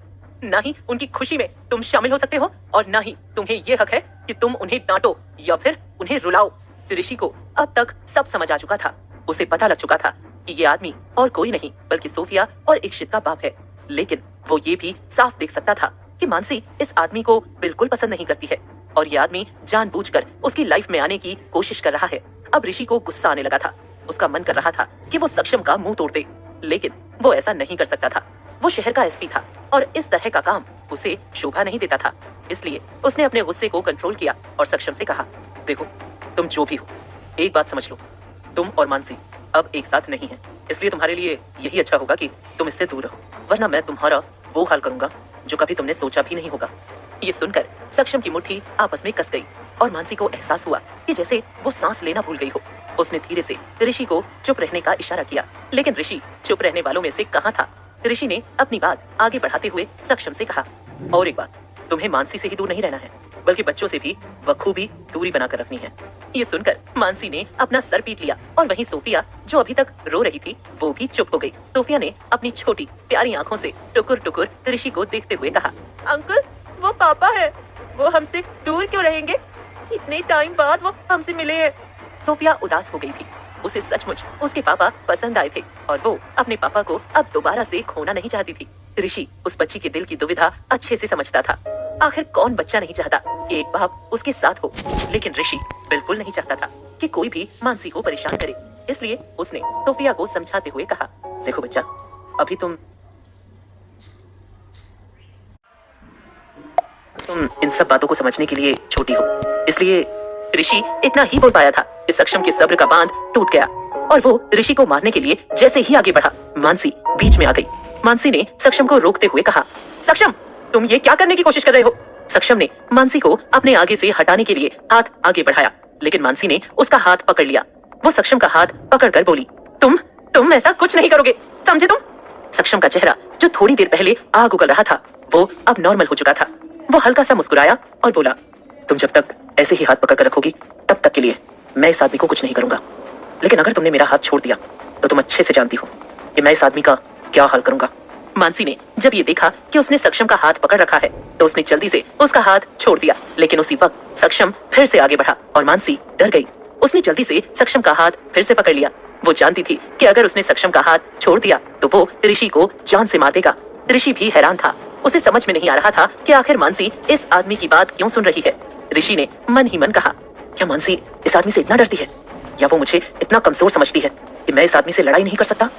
ना ही उनकी खुशी में तुम शामिल हो सकते हो और ना ही तुम्हें ये हक है कि तुम उन्हें डांटो या फिर उन्हें रुलाओ। ऋषि को अब तक सब समझ आ चुका था। उसे पता लग चुका था कि ये आदमी और कोई नहीं बल्कि सोफिया और इक्षित का बाप है। लेकिन वो ये भी साफ देख सकता था कि मानसी इस आदमी को बिल्कुल पसंद नहीं करती है और ये आदमी जानबूझकर उसकी लाइफ में आने की कोशिश कर रहा है। अब ऋषि को गुस्सा आने लगा था। उसका मन कर रहा था कि वो सक्षम का मुंह तोड़ दे, लेकिन वो ऐसा नहीं कर सकता था। वो शहर का एसपी था और इस तरह का काम उसे शोभा नहीं देता था। इसलिए उसने अपने गुस्से को कंट्रोल किया और सक्षम से कहा, देखो तुम जो भी हो, एक बात समझ लो, तुम और मानसी अब एक साथ नहीं हैं। इसलिए तुम्हारे लिए यही अच्छा होगा कि तुम इससे दूर रहो, वरना मैं तुम्हारा वो हाल करूंगा जो कभी तुमने सोचा भी नहीं होगा। ये सुनकर सक्षम की मुट्ठी आपस में कस गई और मानसी को एहसास हुआ कि जैसे वो सांस लेना भूल गई हो। उसने धीरे से ऋषि को चुप रहने का इशारा किया, लेकिन ऋषि चुप रहने वालों में से कहाँ था। ऋषि ने अपनी बात आगे बढ़ाते हुए सक्षम से कहा, और एक बात, तुम्हें मानसी से ही दूर नहीं रहना है बल्कि बच्चों से भी बखूबी दूरी बनाकर रखनी है। ये सुनकर मानसी ने अपना सर पीट लिया और वहीं सोफिया जो अभी तक रो रही थी वो भी चुप हो गई। सोफिया ने अपनी छोटी प्यारी आंखों से टुकुर टुकुर ऋषि को देखते हुए कहा, अंकल वो पापा है, वो हमसे दूर क्यों रहेंगे? इतने टाइम बाद वो हमसे मिले हैं। सोफिया उदास हो गई थी। उसे सचमुच उसके पापा पसंद आए थे और वो अपने पापा को अब दोबारा से खोना नहीं चाहती थी। ऋषि उस बच्ची के दिल की दुविधा अच्छे से समझता था। आखिर कौन बच्चा नहीं चाहता कि एक बाप उसके साथ हो, लेकिन ऋषि बिल्कुल नहीं चाहता था कि कोई भी मानसी को परेशान करे। इसलिए उसने सोफिया को समझाते हुए कहा, देखो बच्चा, अभी तुम इन सब बातों को समझने के लिए छोटी हो। इसलिए ऋषि इतना ही बोल पाया था कि सक्षम के सब्र का बांध टूट गया और वो ऋषि को मारने के लिए जैसे ही आगे बढ़ा, मानसी बीच में आ गई। मानसी ने सक्षम को रोकते हुए कहा, सक्षम तुम ये क्या करने की कोशिश कर रहे हो? सक्षम ने मानसी को अपने आगे से हटाने के लिए हाथ आगे बढ़ाया, लेकिन मानसी ने उसका हाथ पकड़ लिया। वो सक्षम का हाथ पकड़कर बोली, तुम ऐसा कुछ नहीं करोगे, समझे तुम? सक्षम का चेहरा जो थोड़ी देर पहले आग उगल रहा था वो अब नॉर्मल हो चुका था। वो हल्का सा मुस्कुराया और बोला, तुम जब तक ऐसे ही हाथ पकड़ कर रखोगी तब तक के लिए मैं इस आदमी को कुछ नहीं करूंगा, लेकिन अगर तुमने मेरा हाथ छोड़ दिया तो तुम अच्छे से जानती हो कि मैं इस आदमी का क्या हाल करूंगा। मानसी ने जब ये देखा कि उसने सक्षम का हाथ पकड़ रखा है तो उसने जल्दी से उसका हाथ छोड़ दिया, लेकिन उसी वक्त सक्षम फिर से आगे बढ़ा और मानसी डर गई। उसने जल्दी से सक्षम का हाथ फिर से पकड़ लिया। वो जानती थी कि अगर उसने सक्षम का हाथ छोड़ दिया तो वो ऋषि को जान से मार देगा। ऋषि भी हैरान था। उसे समझ में नहीं आ रहा था कि आखिर मानसी इस आदमी की बात क्यों सुन रही है। ऋषि ने मन ही मन कहा, क्या मानसी इस आदमी से इतना डरती है, या वो मुझे इतना कमजोर समझती है कि मैं इस आदमी से लड़ाई नहीं कर सकता।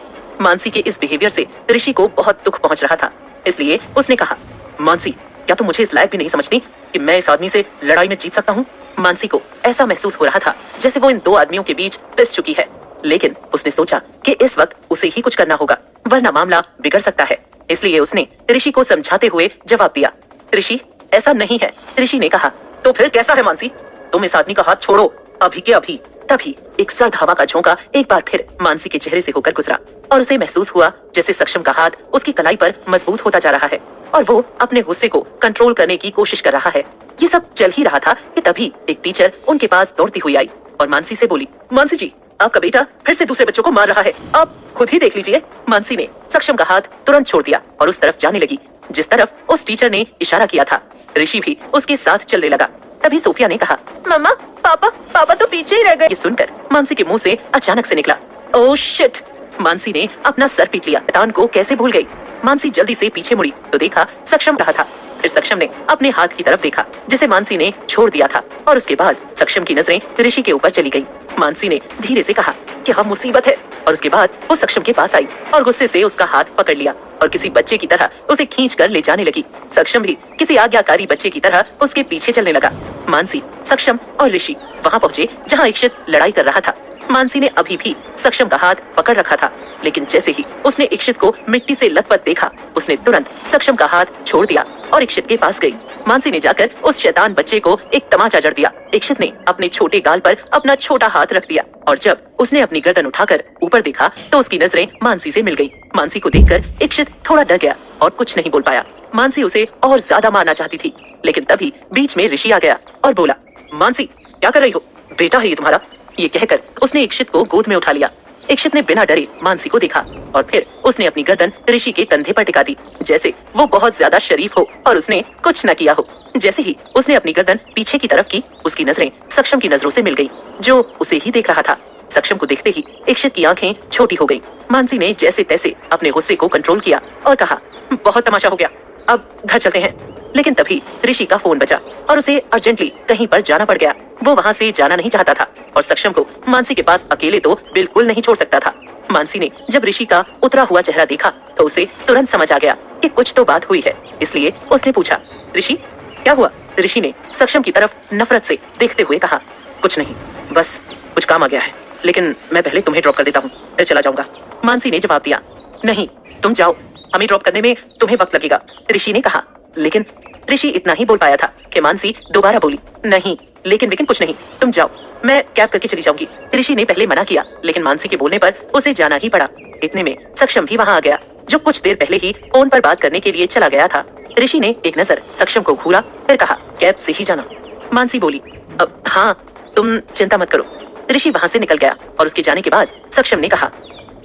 मानसी के इस बिहेवियर से ऋषि को बहुत दुख पहुंच रहा था, इसलिए उसने कहा, मानसी क्या तुम मुझे इस लायक भी नहीं समझती कि मैं इस आदमी से लड़ाई में जीत सकता हूँ। मानसी को ऐसा महसूस हो रहा था जैसे वो इन दो आदमियों के बीच पिस चुकी है, लेकिन उसने सोचा कि इस वक्त उसे ही कुछ करना होगा वरना मामला बिगड़ सकता है। इसलिए उसने ऋषि को समझाते हुए जवाब दिया, ऋषि ऐसा नहीं है। ऋषि ने कहा, तो फिर कैसा है मानसी, तुम इस आदमी का हाथ छोड़ो अभी के अभी। तभी एक सर्द हवा का झोंका एक बार फिर मानसी के चेहरे से होकर गुजरा और उसे महसूस हुआ जैसे सक्षम का हाथ उसकी कलाई पर मजबूत होता जा रहा है और वो अपने गुस्से को कंट्रोल करने की कोशिश कर रहा है। ये सब चल ही रहा था कि तभी एक टीचर उनके पास दौड़ती हुई आई और मानसी से बोली, मानसी जी आपका बेटा फिर से दूसरे बच्चों को मार रहा है, आप खुद ही देख लीजिए। मानसी ने सक्षम का हाथ तुरंत छोड़ दिया और उस तरफ जाने लगी जिस तरफ उस टीचर ने इशारा किया था। ऋषि भी उसके साथ चलने लगा। तभी सोफिया ने कहा, मम्मा पापा तो पीछे ही रह गए। ये सुनकर मानसी के मुंह से अचानक से निकला, ओह शिट। मानसी ने अपना सर पीट लिया, शैतान को कैसे भूल गई। मानसी जल्दी से पीछे मुड़ी तो देखा सक्षम रहा था। फिर सक्षम ने अपने हाथ की तरफ देखा जिसे मानसी ने छोड़ दिया था और उसके बाद सक्षम की नजरें ऋषि के ऊपर चली गई। मानसी ने धीरे से कहा, क्या मुसीबत है, और उसके बाद वो सक्षम के पास आई और गुस्से से उसका हाथ पकड़ लिया और किसी बच्चे की तरह उसे खींच कर ले जाने लगी। सक्षम भी किसी आज्ञाकारी बच्चे की तरह उसके पीछे चलने लगा। मानसी, सक्षम और ऋषि वहां पहुंचे जहां इक्षित लड़ाई कर रहा था। मानसी ने अभी भी सक्षम का हाथ पकड़ रखा था, लेकिन जैसे ही उसने इक्षित को मिट्टी से लथपथ देखा उसने तुरंत सक्षम का हाथ छोड़ दिया और इक्षित के पास गई। मानसी ने जाकर उस शैतान बच्चे को एक तमाचा जड़ दिया। इक्षित ने अपने छोटे गाल पर अपना छोटा हाथ रख दिया और जब उसने अपनी गर्दन उठाकर ऊपर देखा तो उसकी नजरें मानसी से मिल गई। मानसी को देखकर इक्षित थोड़ा डर गया और कुछ नहीं बोल पाया। मानसी उसे और ज्यादा मारना चाहती थी, लेकिन तभी बीच में ऋषि आ गया और बोला, मानसी क्या कर रही हो, बेटा है ये तुम्हारा। ये कहकर उसने इक्षित को गोद में उठा लिया। इक्षित ने बिना डरे मानसी को देखा और फिर उसने अपनी गर्दन ऋषि के कंधे पर टिका दी जैसे वो बहुत ज्यादा शरीफ हो और उसने कुछ न किया हो। जैसे ही उसने अपनी गर्दन पीछे की तरफ की उसकी नजरें सक्षम की नजरों से मिल गई जो उसे ही देख रहा था। सक्षम को देखते ही इक्षित की आंखें छोटी हो गई। मानसी ने जैसे तैसे अपने गुस्से को कंट्रोल किया और कहा, बहुत तमाशा हो गया, अब घर चलते हैं। लेकिन तभी ऋषि का फोन बजा और उसे अर्जेंटली कहीं पर जाना पड़ गया। वो वहाँ से जाना नहीं चाहता था और सक्षम को मानसी के पास अकेले तो बिल्कुल नहीं छोड़ सकता था। मानसी ने जब ऋषि का उतरा हुआ चेहरा देखा तो उसे तुरंत समझ आ गया कि कुछ तो बात हुई है, इसलिए उसने पूछा, ऋषि क्या हुआ। ऋषि ने सक्षम की तरफ नफरत से देखते हुए कहा, कुछ नहीं, बस कुछ काम आ गया है, लेकिन मैं पहले तुम्हें ड्रॉप कर देता हूँ, फिर चला जाऊंगा। मानसी ने जवाब दिया, नहीं तुम जाओ, हमें ड्रॉप करने में तुम्हें वक्त लगेगा। ऋषि ने कहा, लेकिन ऋषि इतना ही बोल पाया था कि मानसी दोबारा बोली, नहीं लेकिन कुछ नहीं, तुम जाओ, मैं कैब करके चली जाऊंगी। ऋषि ने पहले मना किया, लेकिन मानसी के बोलने पर उसे जाना ही पड़ा। इतने में सक्षम भी वहां आ गया जो कुछ देर पहले ही फोन पर बात करने के लिए चला गया था। ऋषि ने एक नजर सक्षम को घूरा फिर कहा, कैब से ही जाना। मानसी बोली, अब हाँ तुम चिंता मत करो। ऋषि वहां से निकल गया और उसके जाने के बाद सक्षम ने कहा,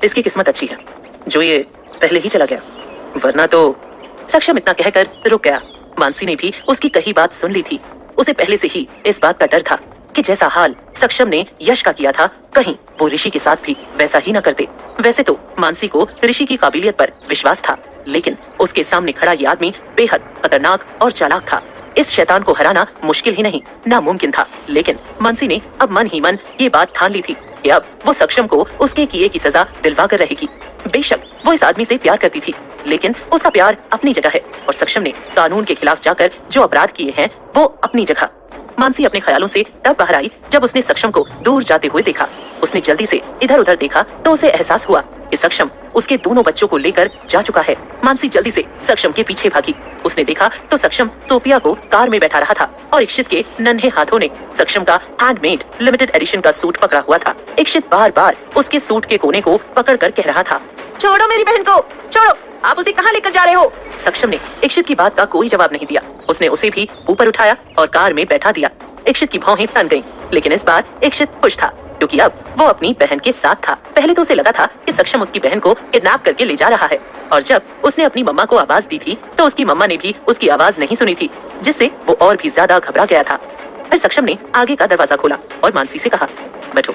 इसकी किस्मत अच्छी है जो ये पहले ही चला गया, वरना तो। सक्षम इतना कहकर रुक गया। मानसी ने भी उसकी कही बात सुन ली थी। उसे पहले से ही इस बात का डर था कि जैसा हाल सक्षम ने यश का किया था कहीं वो ऋषि के साथ भी वैसा ही न करते। वैसे तो मानसी को ऋषि की काबिलियत पर विश्वास था, लेकिन उसके सामने खड़ा ये आदमी बेहद खतरनाक और चालाक था। इस शैतान को हराना मुश्किल ही नहीं नामुमकिन था। लेकिन मानसी ने अब मन ही मन ये बात ठान ली थी कि अब वो सक्षम को उसके किए की सजा दिलवा कर रहेगी। बेशक वो इस आदमी से प्यार करती थी, लेकिन उसका प्यार अपनी जगह है और सक्षम ने कानून के खिलाफ जाकर जो अपराध किए हैं वो अपनी जगह। मानसी अपने ख्यालों से तब बाहर आई जब उसने सक्षम को दूर जाते हुए देखा। उसने जल्दी से इधर उधर देखा तो उसे एहसास हुआ कि सक्षम उसके दोनों बच्चों को लेकर जा चुका है। मानसी जल्दी से सक्षम के पीछे भागी। उसने देखा तो सक्षम सोफिया को कार में बैठा रहा था और इक्षित के नन्हे हाथों ने सक्षम का हैंडमेड लिमिटेड एडिशन का सूट पकड़ा हुआ था। इक्षित बार बार उसके सूट के कोने को पकड़कर कह रहा था, छोड़ो मेरी बहन को, छोड़ो, आप उसे कहाँ लेकर जा रहे हो। सक्षम ने इक्षित की बात का कोई जवाब नहीं दिया। उसने उसे भी ऊपर उठाया और कार में बैठा दिया। इक्षित की भौहें तन गईं, लेकिन इस बार इक्षित खुश था क्योंकि अब वो अपनी बहन के साथ था। पहले तो उसे लगा था कि सक्षम उसकी बहन को किडनैप करके ले जा रहा है और जब उसने अपनी मम्मा को आवाज दी थी तो उसकी मम्मा ने भी उसकी आवाज नहीं सुनी थी, जिससे वो और भी ज्यादा घबरा गया था। फिर सक्षम ने आगे का दरवाजा खोला और मानसी से कहा, बैठो।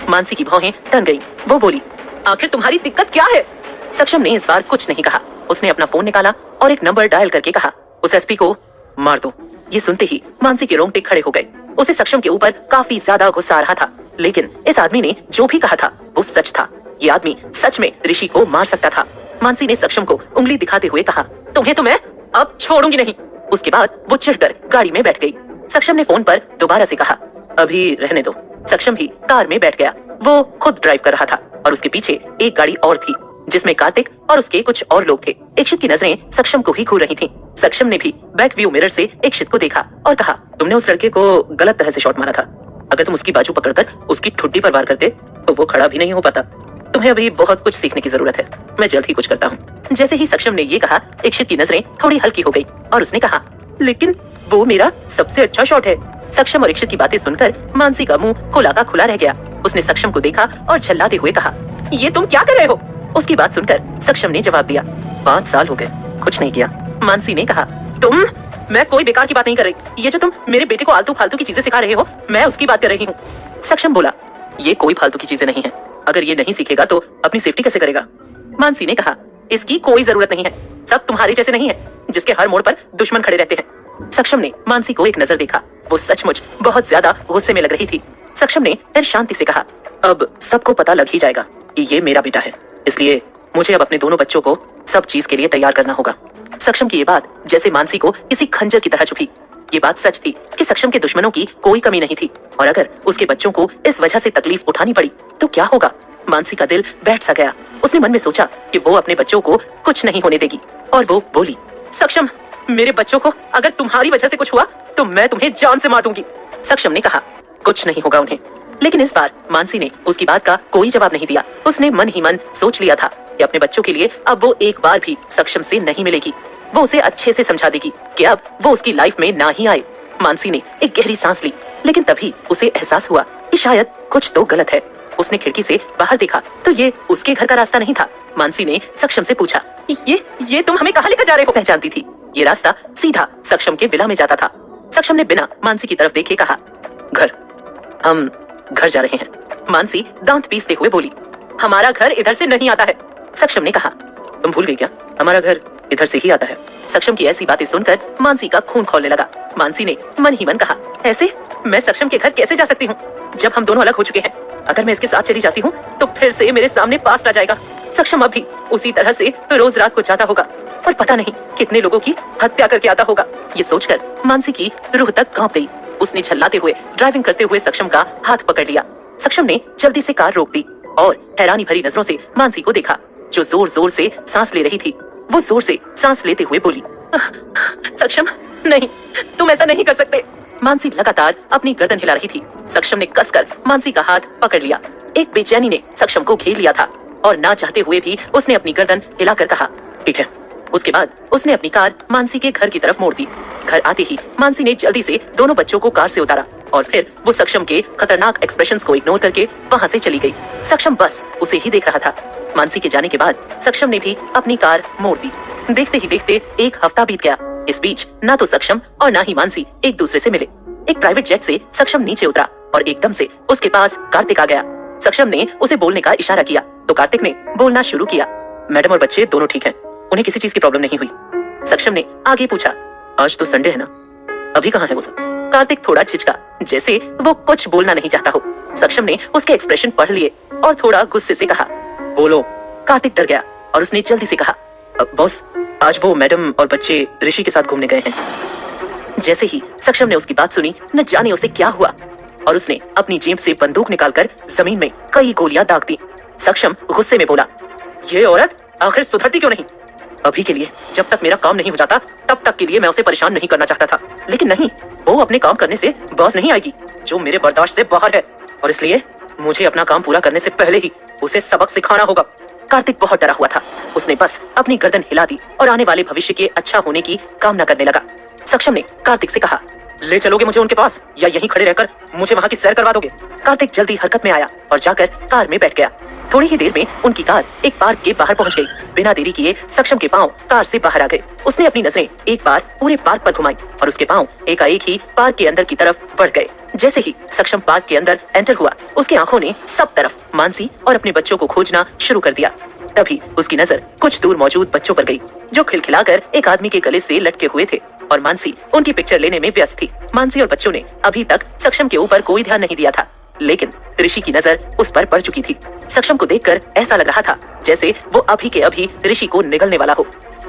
मानसी की भौहें तन गईं। वो बोली, आखिर तुम्हारी दिक्कत क्या है। सक्षम ने इस बार कुछ नहीं कहा। उसने अपना फोन निकाला और एक नंबर डायल करके कहा, उस एसपी को मार दो। ये सुनते ही मानसी के रोंगटे खड़े हो गए। उसे सक्षम के ऊपर काफी ज्यादा गुस्सा आ रहा था, लेकिन इस आदमी ने जो भी कहा था वो सच था। ये आदमी सच में ऋषि को मार सकता था। मानसी ने सक्षम को उंगली दिखाते हुए कहा, तुम्हें तो मैं अब छोड़ूंगी नहीं। उसके बाद वो चिढ़कर गाड़ी में बैठ गई। सक्षम ने फोन पर दोबारा से कहा, अभी रहने दो। सक्षम भी कार में बैठ गया। वो खुद ड्राइव कर रहा था और उसके पीछे एक गाड़ी और थी जिसमें कार्तिक और उसके कुछ और लोग थे। इक्षित की नजरें सक्षम को ही घूर रही थीं। सक्षम ने भी बैक व्यू मिरर से इक्षित को देखा और कहा, तुमने उस लड़के को गलत तरह से शॉट मारा था। अगर तुम उसकी बाजू पकड़कर उसकी ठुड्डी पर वार करते तो वो खड़ा भी नहीं हो पाता। तुम्हें अभी बहुत कुछ सीखने की जरूरत है। मैं जल्द ही कुछ करता हूँ। जैसे ही सक्षम ने ये कहा, इक्षित की नजरें थोड़ी हल्की हो गई और उसने कहा, लेकिन वो मेरा सबसे अच्छा शॉट है। सक्षम और इक्षित की बातें सुनकर मानसी का मुंह खुला का खुला रह गया। उसने सक्षम को देखा और झल्लाते हुए कहा, ये तुम क्या कर रहे हो? उसकी बात सुनकर सक्षम ने जवाब दिया, 5 साल हो गए, कुछ नहीं किया। मानसी ने कहा, मैं कोई बेकार की बात नहीं कर रही। ये जो तुम मेरे बेटे को आलतू फालतू की चीजें सिखा रहे हो, मैं उसकी बात कर रही हूँ। सक्षम बोला, ये कोई फालतू की चीजें नहीं है। अगर ये नहीं सीखेगा तो अपनी सेफ्टी कैसे करेगा? मानसी ने कहा, इसकी कोई जरूरत नहीं है। सब तुम्हारे जैसे नहीं है जिसके हर मोड़ पर दुश्मन खड़े रहते हैं। सक्षम ने मानसी को एक नजर देखा। वो सचमुच बहुत ज्यादा गुस्से में लग रही थी। सक्षम ने फिर शांति से कहा, अब सबको पता लग ही जाएगा कि ये मेरा बेटा है, इसलिए मुझे अब अपने दोनों बच्चों को सब चीज के लिए तैयार करना होगा। सक्षम की ये बात जैसे मानसी को किसी खंजर की तरह चुभी। ये बात सच थी कि सक्षम के दुश्मनों की कोई कमी नहीं थी, और अगर उसके बच्चों को इस वजह से तकलीफ उठानी पड़ी तो क्या होगा? मानसी का दिल बैठ सा गया। उसने मन में सोचा कि वो अपने बच्चों को कुछ नहीं होने देगी, और वो बोली, सक्षम, मेरे बच्चों को अगर तुम्हारी वजह से कुछ हुआ तो मैं तुम्हें जान से मार दूंगी। सक्षम ने कहा, कुछ नहीं होगा उन्हें। लेकिन इस बार मानसी ने उसकी बात का कोई जवाब नहीं दिया। उसने मन ही मन सोच लिया था कि अपने बच्चों के लिए अब वो एक बार भी सक्षम से नहीं मिलेगी। वो उसे अच्छे से समझा देगी कि अब वो उसकी लाइफ में ना ही आए। मानसी ने एक गहरी सांस ली, लेकिन तभी उसे एहसास हुआ कि शायद कुछ तो गलत है। उसने खिड़की से बाहर देखा तो ये उसके घर का रास्ता नहीं था। मानसी ने सक्षम से पूछा, ये तुम हमें कहाँ लेकर जा रहे हो? पहचानती थी, ये रास्ता सीधा सक्षम के विला में जाता था। सक्षम ने बिना मानसी की तरफ देखे कहा, घर, हम घर जा रहे हैं। मानसी दांत पीसते हुए बोली, हमारा घर इधर से नहीं आता है। सक्षम ने कहा, तुम भूल गई क्या? हमारा घर इधर से ही आता है। सक्षम की ऐसी बातें सुनकर मानसी का खून खौलने लगा। मानसी ने मन ही मन कहा, ऐसे मैं सक्षम के घर कैसे जा सकती हूँ जब हम दोनों अलग हो चुके हैं? अगर मैं इसके साथ चली जाती हूँ तो फिर से मेरे सामने पास्ट आ जाएगा। सक्षम अभी उसी तरह से रोज रात को जाता होगा और पता नहीं कितने लोगों की हत्या करके आता होगा। ये सोचकर मानसी की रूह तक कांप गई। उसने झल्लाते हुए ड्राइविंग करते हुए सक्षम का हाथ पकड़ लिया। सक्षम ने जल्दी से कार रोक दी और हैरानी भरी नजरों से मानसी को देखा, जो जोर जोर से सांस ले रही थी। वो जोर से सांस लेते हुए बोली, सक्षम, नहीं, तुम ऐसा नहीं कर सकते। मानसी लगातार अपनी गर्दन हिला रही थी। सक्षम ने कसकर मानसी का हाथ पकड़ लिया। एक बेचैनी ने सक्षम को घेर लिया था और ना चाहते हुए भी उसने अपनी गर्दन हिलाकर कहा, ठीक है। उसके बाद उसने अपनी कार मानसी के घर की तरफ मोड़ दी। घर आते ही मानसी ने जल्दी से दोनों बच्चों को कार से उतारा और फिर वो सक्षम के खतरनाक एक्सप्रेशंस को इग्नोर करके वहां से चली गई। सक्षम बस उसे ही देख रहा था। मानसी के जाने के बाद सक्षम ने भी अपनी कार मोड़ दी। देखते ही देखते एक हफ्ता बीत गया। इस बीच ना तो सक्षम और ना ही मानसी एक दूसरे से मिले। एक प्राइवेट जेट से सक्षम नीचे उतरा और एकदम से उसके पास कार्तिक आ गया। सक्षम ने उसे बोलने का इशारा किया तो कार्तिक ने बोलना शुरू किया, मैडम और बच्चे दोनों ठीक हैं, उन्हें किसी चीज की प्रॉब्लम नहीं हुई। सक्षम ने आगे पूछा, आज तो संडे है ना, अभी कहाँ है वो सब? कार्तिक थोड़ा झिझका, जैसे वो कुछ बोलना नहीं चाहता हो। सक्षम ने उसके एक्सप्रेशन पढ़ लिए और थोड़ा गुस्से से कहा, बोलो। कार्तिक डर गया और उसने जल्दी से कहा, बॉस, आज वो मैडम और बच्चे ऋषि के साथ घूमने गए हैं। जैसे ही सक्षम ने उसकी बात सुनी, न जाने उसे क्या हुआ और उसने अपनी जेब से बंदूक निकालकर जमीन में कई गोलियां दाग दी। सक्षम गुस्से में बोला, ये औरत आखिर सुधरती क्यों नहीं? अभी के लिए, जब तक मेरा काम नहीं हो जाता तब तक के लिए मैं उसे परेशान नहीं करना चाहता था, लेकिन नहीं, वो अपने काम करने से बाज नहीं आएगी, जो मेरे बर्दाश्त से बाहर है, और इसलिए मुझे अपना काम पूरा करने से पहले ही उसे सबक सिखाना होगा। कार्तिक बहुत डरा हुआ था। उसने बस अपनी गर्दन हिला दी और आने वाले भविष्य के अच्छा होने की कामना करने लगा। सक्षम ने कार्तिक से कहा, ले चलोगे मुझे उनके पास या यहीं खड़े रहकर मुझे वहां की सैर करवा दोगे? कार्तिक जल्दी हरकत में आया और जाकर कार में बैठ गया। थोड़ी ही देर में उनकी कार एक पार्क के बाहर पहुंच गई। बिना देरी किए सक्षम के पांव कार से बाहर आ गए। उसने अपनी नजरें एक बार पूरे पार्क पर घुमाई और उसके पांव एकाएक ही पार्क के अंदर की तरफ बढ़ गए। जैसे ही सक्षम पार्क के अंदर एंटर हुआ, उसकी आंखों ने सब तरफ मानसी और अपने बच्चों को खोजना शुरू कर दिया। तभी उसकी नजर कुछ दूर मौजूद बच्चों पर गई, जो खिलखिलाकर एक आदमी के गले से लटके हुए थे और मानसी उनकी पिक्चर लेने में व्यस्त थी। मानसी और बच्चों ने अभी तक सक्षम के ऊपर कोई ध्यान नहीं दिया था, लेकिन ऋषि की नजर उस पर पड़ चुकी थी। सक्षम को देखकर ऐसा लग रहा था जैसे वो अभी के अभी ऋषि को निगलने वाला हो।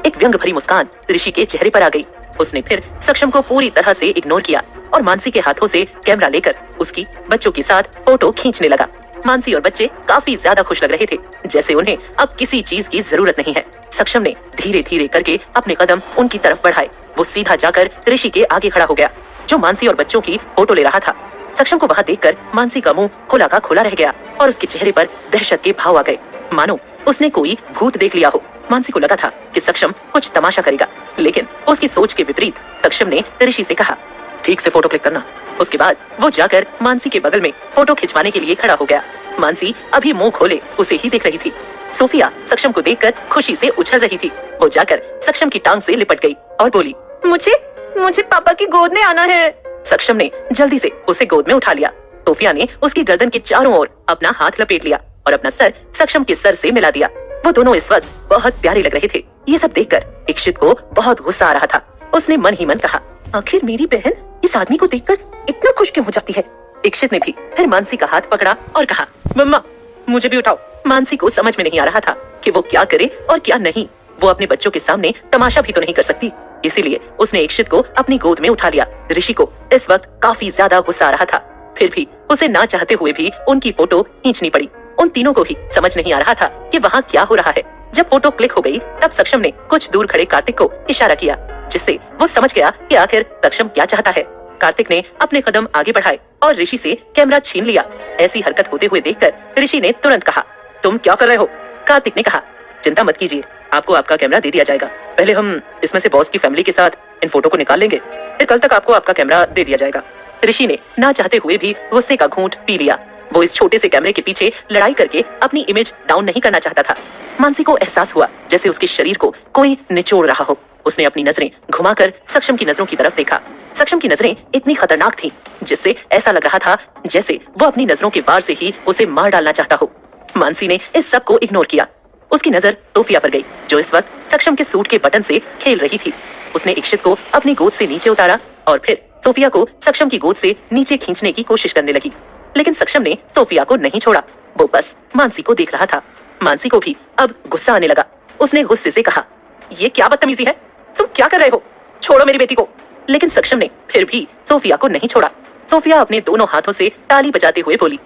एक व्यंग भरी मुस्कान ऋषि के चेहरे पर आ गई। उसने फिर सक्षम को पूरी तरह से इग्नोर किया और मानसी के हाथों से कैमरा लेकर उसकी बच्चों के साथ फोटो खींचने लगा। मानसी और बच्चे काफी ज्यादा खुश लग रहे थे, जैसे उन्हें अब किसी चीज की जरूरत नहीं है। सक्षम ने धीरे धीरे करके अपने कदम उनकी तरफ बढ़ाए। वो सीधा जाकर ऋषि के आगे खड़ा हो गया, जो मानसी और बच्चों की फोटो ले रहा था। सक्षम को वहाँ देखकर मानसी का मुंह खुला का खुला रह गया और उसके चेहरे पर दहशत के भाव आ गए, मानो उसने कोई भूत देख लिया हो। मानसी को लगा था कि सक्षम कुछ तमाशा करेगा, लेकिन उसकी सोच के विपरीत सक्षम ने ऋषि से कहा, ठीक से फोटो क्लिक करना। उसके बाद वो जाकर मानसी के बगल में फोटो खिंचवाने के लिए खड़ा हो गया। मानसी अभी मुंह खोले उसे ही देख रही थी। सोफिया सक्षम को देखकर खुशी से उछल रही थी। वो जाकर सक्षम की टांग से लिपट गई और बोली, मुझे पापा की गोद में आना है। सक्षम ने जल्दी से उसे गोद में उठा लिया। सोफिया ने उसकी गर्दन के चारों ओर अपना हाथ लपेट लिया और अपना सर सक्षम के सर से मिला दिया। वो दोनों इस वक्त बहुत प्यारे लग रहे थे। ये सब देखकर इक्षित को बहुत गुस्सा आ रहा था। उसने मन ही मन कहा, आखिर मेरी बहन इस आदमी को देखकर इतना खुश क्यों हो जाती है। इक्षित ने भी फिर मानसी का हाथ पकड़ा और कहा, मम्मा मुझे भी उठाओ। मानसी को समझ में नहीं आ रहा था कि वो क्या करे और क्या नहीं। वो अपने बच्चों के सामने तमाशा भी तो नहीं कर सकती, इसीलिए उसने इक्षित को अपनी गोद में उठा लिया। ऋषि को इस वक्त काफी ज्यादा गुस्सा आ रहा था, फिर भी उसे ना चाहते हुए भी उनकी फोटो खींचनी पड़ी। उन तीनों को ही समझ नहीं आ रहा था कि वहाँ क्या हो रहा है। जब फोटो क्लिक हो गई, तब सक्षम ने कुछ दूर खड़े कार्तिक को इशारा किया, जिससे वो समझ गया कि आखिर सक्षम क्या चाहता है। कार्तिक ने अपने कदम आगे बढ़ाए और ऋषि से कैमरा छीन लिया। ऐसी हरकत होते हुए देखकर ऋषि ने तुरंत कहा, तुम क्या कर रहे हो। कार्तिक ने कहा, चिंता मत कीजिए, आपको आपका कैमरा दे दिया जाएगा। पहले हम इसमें से बॉस की फैमिली के साथ इन फोटो को निकाल लेंगे, फिर कल तक आपको आपका कैमरा दे दिया जाएगा। ऋषि ने ना चाहते हुए भी गुस्से का घूंट पी लिया। वो इस छोटे से कैमरे के पीछे लड़ाई करके अपनी इमेज डाउन नहीं करना चाहता था। मानसी को एहसास हुआ जैसे उसके शरीर को कोई निचोड़ रहा हो। उसने अपनी नजरें घुमाकर सक्षम की नजरों की तरफ देखा। सक्षम की नजरें इतनी खतरनाक थीं, जिससे ऐसा लग रहा था जैसे वो अपनी नजरों के वार से ही उसे मार डालना चाहता हो। मानसी ने इस सब को इग्नोर किया। उसकी नजर सोफिया पर गई, जो इस वक्त सक्षम के सूट के बटन से खेल रही थी। उसने इक्षित को अपनी गोद से नीचे उतारा और फिर सोफिया को सक्षम की गोद से नीचे खींचने की कोशिश करने लगी, लेकिन सक्षम ने सोफिया को नहीं छोड़ा। वो बस मानसी को देख रहा था। मानसी को भी अब गुस्सा आने लगा। उसने गुस्से से कहा, ये क्या बदतमीजी है, तुम क्या कर रहे हो, छोड़ो मेरी बेटी को। लेकिन सक्षम ने फिर भी सोफिया को नहीं छोड़ा। सोफिया अपने दोनों हाथों से ताली बजाते हुए बोली,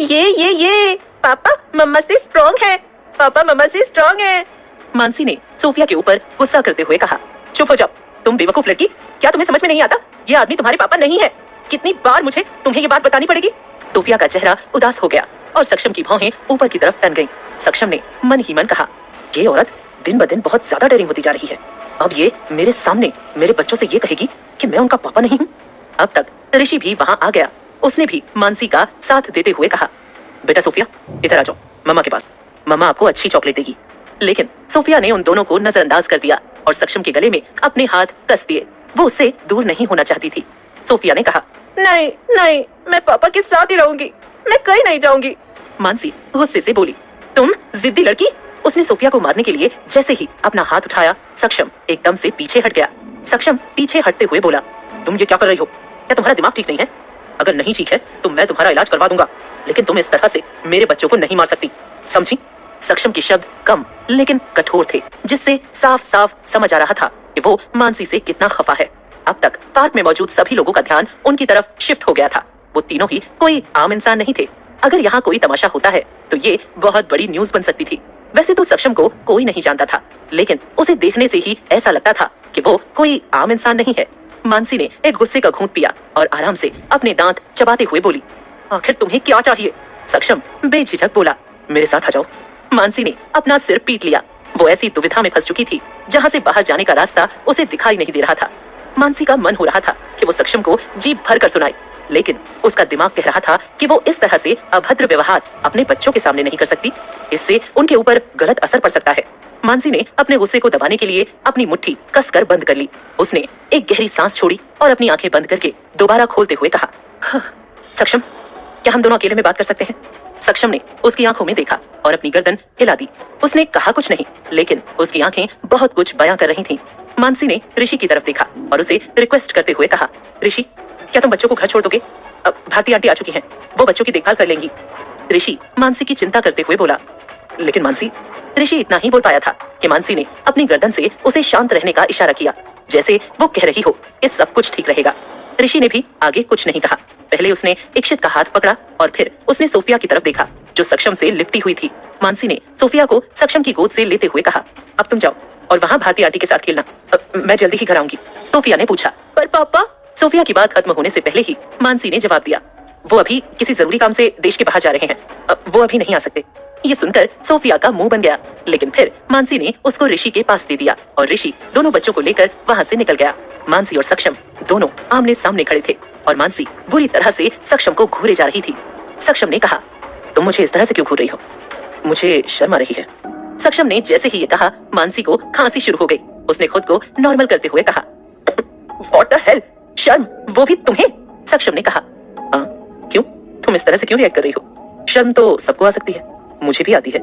ये पापा मम्मा से स्ट्रॉन्ग है, पापा मम्मा से स्ट्रॉन्ग है। मानसी ने सोफिया के ऊपर गुस्सा करते हुए कहा, चुप हो जाओ, तुम बेवकूफ लड़की, क्या तुम्हें समझ में नहीं आता, ये आदमी तुम्हारे पापा नहीं है। कितनी बार मुझे तुम्हें ये बात बतानी पड़ेगी। सोफिया का चेहरा उदास हो गया और सक्षम की भौहें ऊपर की तरफ तन गईं। सक्षम ने मन ही मन कहा, ये औरत दिन ब दिन बहुत ज्यादा डेयरिंग होती जा रही है। अब ये मेरे सामने मेरे बच्चों से ये कहेगी कि मैं उनका पापा नहीं हूँ। अब तक ऋषि भी वहाँ आ गया। उसने भी मानसी का साथ देते हुए कहा, बेटा सोफिया इधर आ जाओ मम्मा के पास, मम्मा आपको अच्छी चॉकलेट देगी। लेकिन सोफिया ने उन दोनों को नजरअंदाज कर दिया और सक्षम के गले में अपने हाथ कस दिए। वो उससे दूर नहीं होना चाहती थी। सोफिया ने कहा, नहीं, मैं पापा के साथ ही रहूंगी, मैं कहीं नहीं जाऊंगी। मानसी गुस्से से बोली, तुम जिद्दी लड़की। उसने सोफिया को मारने के लिए जैसे ही अपना हाथ उठाया, सक्षम एकदम से पीछे हट गया। सक्षम पीछे हटते हुए बोला, तुम ये क्या कर रही हो, क्या तुम्हारा दिमाग ठीक नहीं है? अगर नहीं ठीक है तो मैं तुम्हारा इलाज करवा दूंगा, लेकिन तुम इस तरह से मेरे बच्चों को नहीं मार सकती, समझी? सक्षम के शब्द कम लेकिन कठोर थे, जिससे साफ साफ समझ आ रहा था कि वो मानसी से कितना खफा है। अब तक पार्क में मौजूद सभी लोगों का ध्यान उनकी तरफ शिफ्ट हो गया था। वो तीनों ही कोई आम इंसान नहीं थे। अगर यहाँ कोई तमाशा होता है तो ये बहुत बड़ी न्यूज बन सकती थी। वैसे तो सक्षम को कोई नहीं जानता था, लेकिन उसे देखने से ही ऐसा लगता था कि वो कोई आम इंसान नहीं है। मानसी ने एक गुस्से का घूंट पिया और आराम से अपने दांत चबाते हुए बोली, आखिर तुम्हें क्या चाहिए? सक्षम बेझिझक बोला, मेरे साथ आ जाओ। मानसी ने अपना सिर पीट लिया। वो ऐसी दुविधा में फंस चुकी थी जहाँ से बाहर जाने का रास्ता उसे दिखाई नहीं दे रहा था। मानसी का मन हो रहा था कि वो सक्षम को जीभ भर कर सुनाए, लेकिन उसका दिमाग कह रहा था कि वो इस तरह से अभद्र व्यवहार अपने बच्चों के सामने नहीं कर सकती। इससे उनके ऊपर गलत असर पड़ सकता है। मानसी ने अपने गुस्से को दबाने के लिए अपनी मुट्ठी कसकर बंद कर ली। उसने एक गहरी सांस छोड़ी और अपनी आंखें बंद करके दोबारा खोलते हुए कहा, सक्षम क्या हम दोनों अकेले में बात कर सकते हैं? सक्षम ने उसकी आंखों में देखा और अपनी गर्दन हिला दी। उसने कहा कुछ नहीं, लेकिन उसकी आंखें बहुत कुछ बयां कर रही थीं। मानसी ने ऋषि की तरफ देखा और उसे रिक्वेस्ट करते हुए कहा, ऋषि, क्या तुम बच्चों को घर छोड़ दोगे? अब भारती आंटी आ चुकी हैं, वो बच्चों की देखभाल कर लेंगी। ऋषि मानसी की चिंता करते हुए बोला, लेकिन मानसी। ऋषि इतना ही बोल पाया था कि मानसी ने अपनी गर्दन से उसे शांत रहने का इशारा किया, जैसे वो कह रही हो कि सब कुछ ठीक रहेगा। ऋषि ने भी आगे कुछ नहीं कहा। पहले उसने इक्षित का हाथ पकड़ा और फिर उसने सोफिया की तरफ देखा, जो सक्षम से लिपटी हुई थी। मानसी ने सोफिया को सक्षम की गोद से लेते हुए कहा, अब तुम जाओ और वहां भारती आंटी के साथ खेलना। मैं जल्दी ही घर आऊंगी। सोफिया ने पूछा, पर पापा? सोफिया की बात खत्म होने से पहले ही मानसी ने जवाब दिया, वो अभी किसी जरूरी काम से देश के बाहर जा रहे हैं, वो अभी नहीं आ सकते। ये सुनकर सोफिया का मुंह बन गया, लेकिन फिर मानसी ने उसको ऋषि के पास दे दिया और ऋषि दोनों बच्चों को लेकर वहां से निकल गया। मानसी और सक्षम दोनों आमने सामने खड़े थे और मानसी बुरी तरह से सक्षम को घूरे जा रही थी। सक्षम ने कहा, तुम मुझे इस तरह से क्यों घूर रही हो? मुझे शर्म आ रही है। सक्षम ने जैसे ही ये कहा, मानसी को खांसी शुरू हो गई। उसने खुद को नॉर्मल करते हुए कहा, व्हाट द हेल, शर्म, वो भी तुम्हें? सक्षम ने कहा, हाँ, क्यों? तुम इस तरह से क्यों रिएक्ट कर रही हो? शर्म तो सबको आ सकती है, मुझे भी आती है,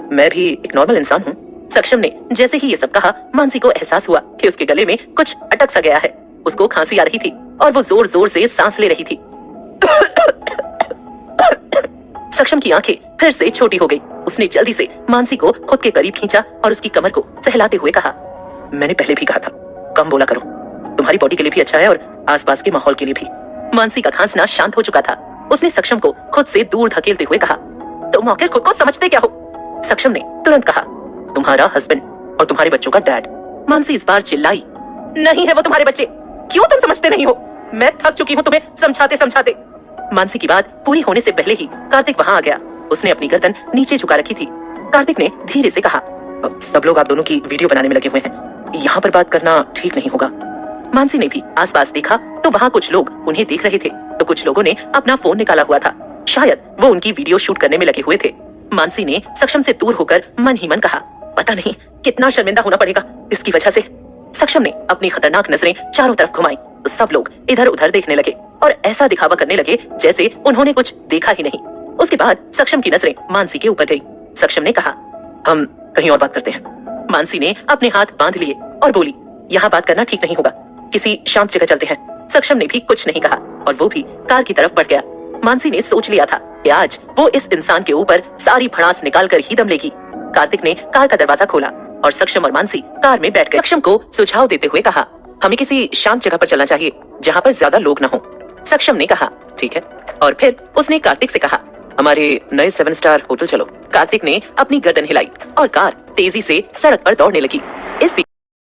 मैं भी एक नॉर्मल इंसान हूँ। सक्षम ने जैसे ही ये सब कहा, मानसी को एहसास हुआ कि उसके गले में कुछ अटक सा गया है। उसको खांसी आ रही थी और वो जोर जोर से सांस ले रही थी। सक्षम की आंखें फिर से छोटी हो गई। उसने जल्दी से मानसी को खुद के करीब खींचा और उसकी कमर को सहलाते हुए कहा, मैंने पहले भी कहा था, कम बोला करो, तुम्हारी बॉडी के लिए भी अच्छा है और आसपास के माहौल के लिए भी। मानसी का खांसना शांत हो चुका था। उसने सक्षम को खुद से दूर धकेलते हुए कहा, तुम आखिर खुद को समझते क्या हो? सक्षम ने तुरंत कहा, तुम्हारा हस्बैंड और तुम्हारे बच्चों का डैड। मानसी इस बार चिल्लाई, नहीं है वो तुम्हारे बच्चे, क्यों तुम समझते नहीं हो? मैं थक चुकी हूँ तुम्हें समझाते समझाते। मानसी की बात पूरी होने से पहले ही कार्तिक वहां आ गया। उसने अपनी गर्दन नीचे झुका रखी थी। कार्तिक ने धीरे से कहा, सब लोग आप दोनों की वीडियो बनाने में लगे हुए हैं, यहाँ पर बात करना ठीक नहीं होगा। मानसी ने भी आसपास देखा तो वहाँ कुछ लोग उन्हें देख रहे थे, तो कुछ लोगों ने अपना फोन निकाला हुआ था। शायद वो उनकी वीडियो शूट करने में लगे हुए थे। मानसी ने सक्षम से दूर होकर मन ही मन कहा, पता नहीं कितना शर्मिंदा होना पड़ेगा इसकी वजह से। सक्षम ने अपनी खतरनाक नजरें चारों तरफ घुमाई तो सब लोग इधर उधर देखने लगे और ऐसा दिखावा करने लगे जैसे उन्होंने कुछ देखा ही नहीं। उसके बाद सक्षम की नजरें मानसी के ऊपर गई। सक्षम ने कहा, हम कहीं और बात करते हैं। मानसी ने अपने हाथ बांध लिए और बोली, यहाँ बात करना ठीक नहीं होगा, किसी शांत जगह चलते हैं। सक्षम ने भी कुछ नहीं कहा और वो भी कार की तरफ बढ़ गया। मानसी ने सोच लिया था कि आज वो इस इंसान के ऊपर सारी भड़ास निकाल कर ही दम लेगी। कार्तिक ने कार का दरवाजा खोला और सक्षम और मानसी कार में बैठ गए। सक्षम को सुझाव देते हुए कहा, हमें किसी शांत जगह पर चलना चाहिए जहाँ पर ज्यादा लोग न हो। सक्षम ने कहा, ठीक है, और फिर उसने कार्तिक से कहा, हमारे नए 7 स्टार होटल चलो। कार्तिक ने अपनी गर्दन हिलाई और कार तेजी से सड़क पर दौड़ने लगी। इस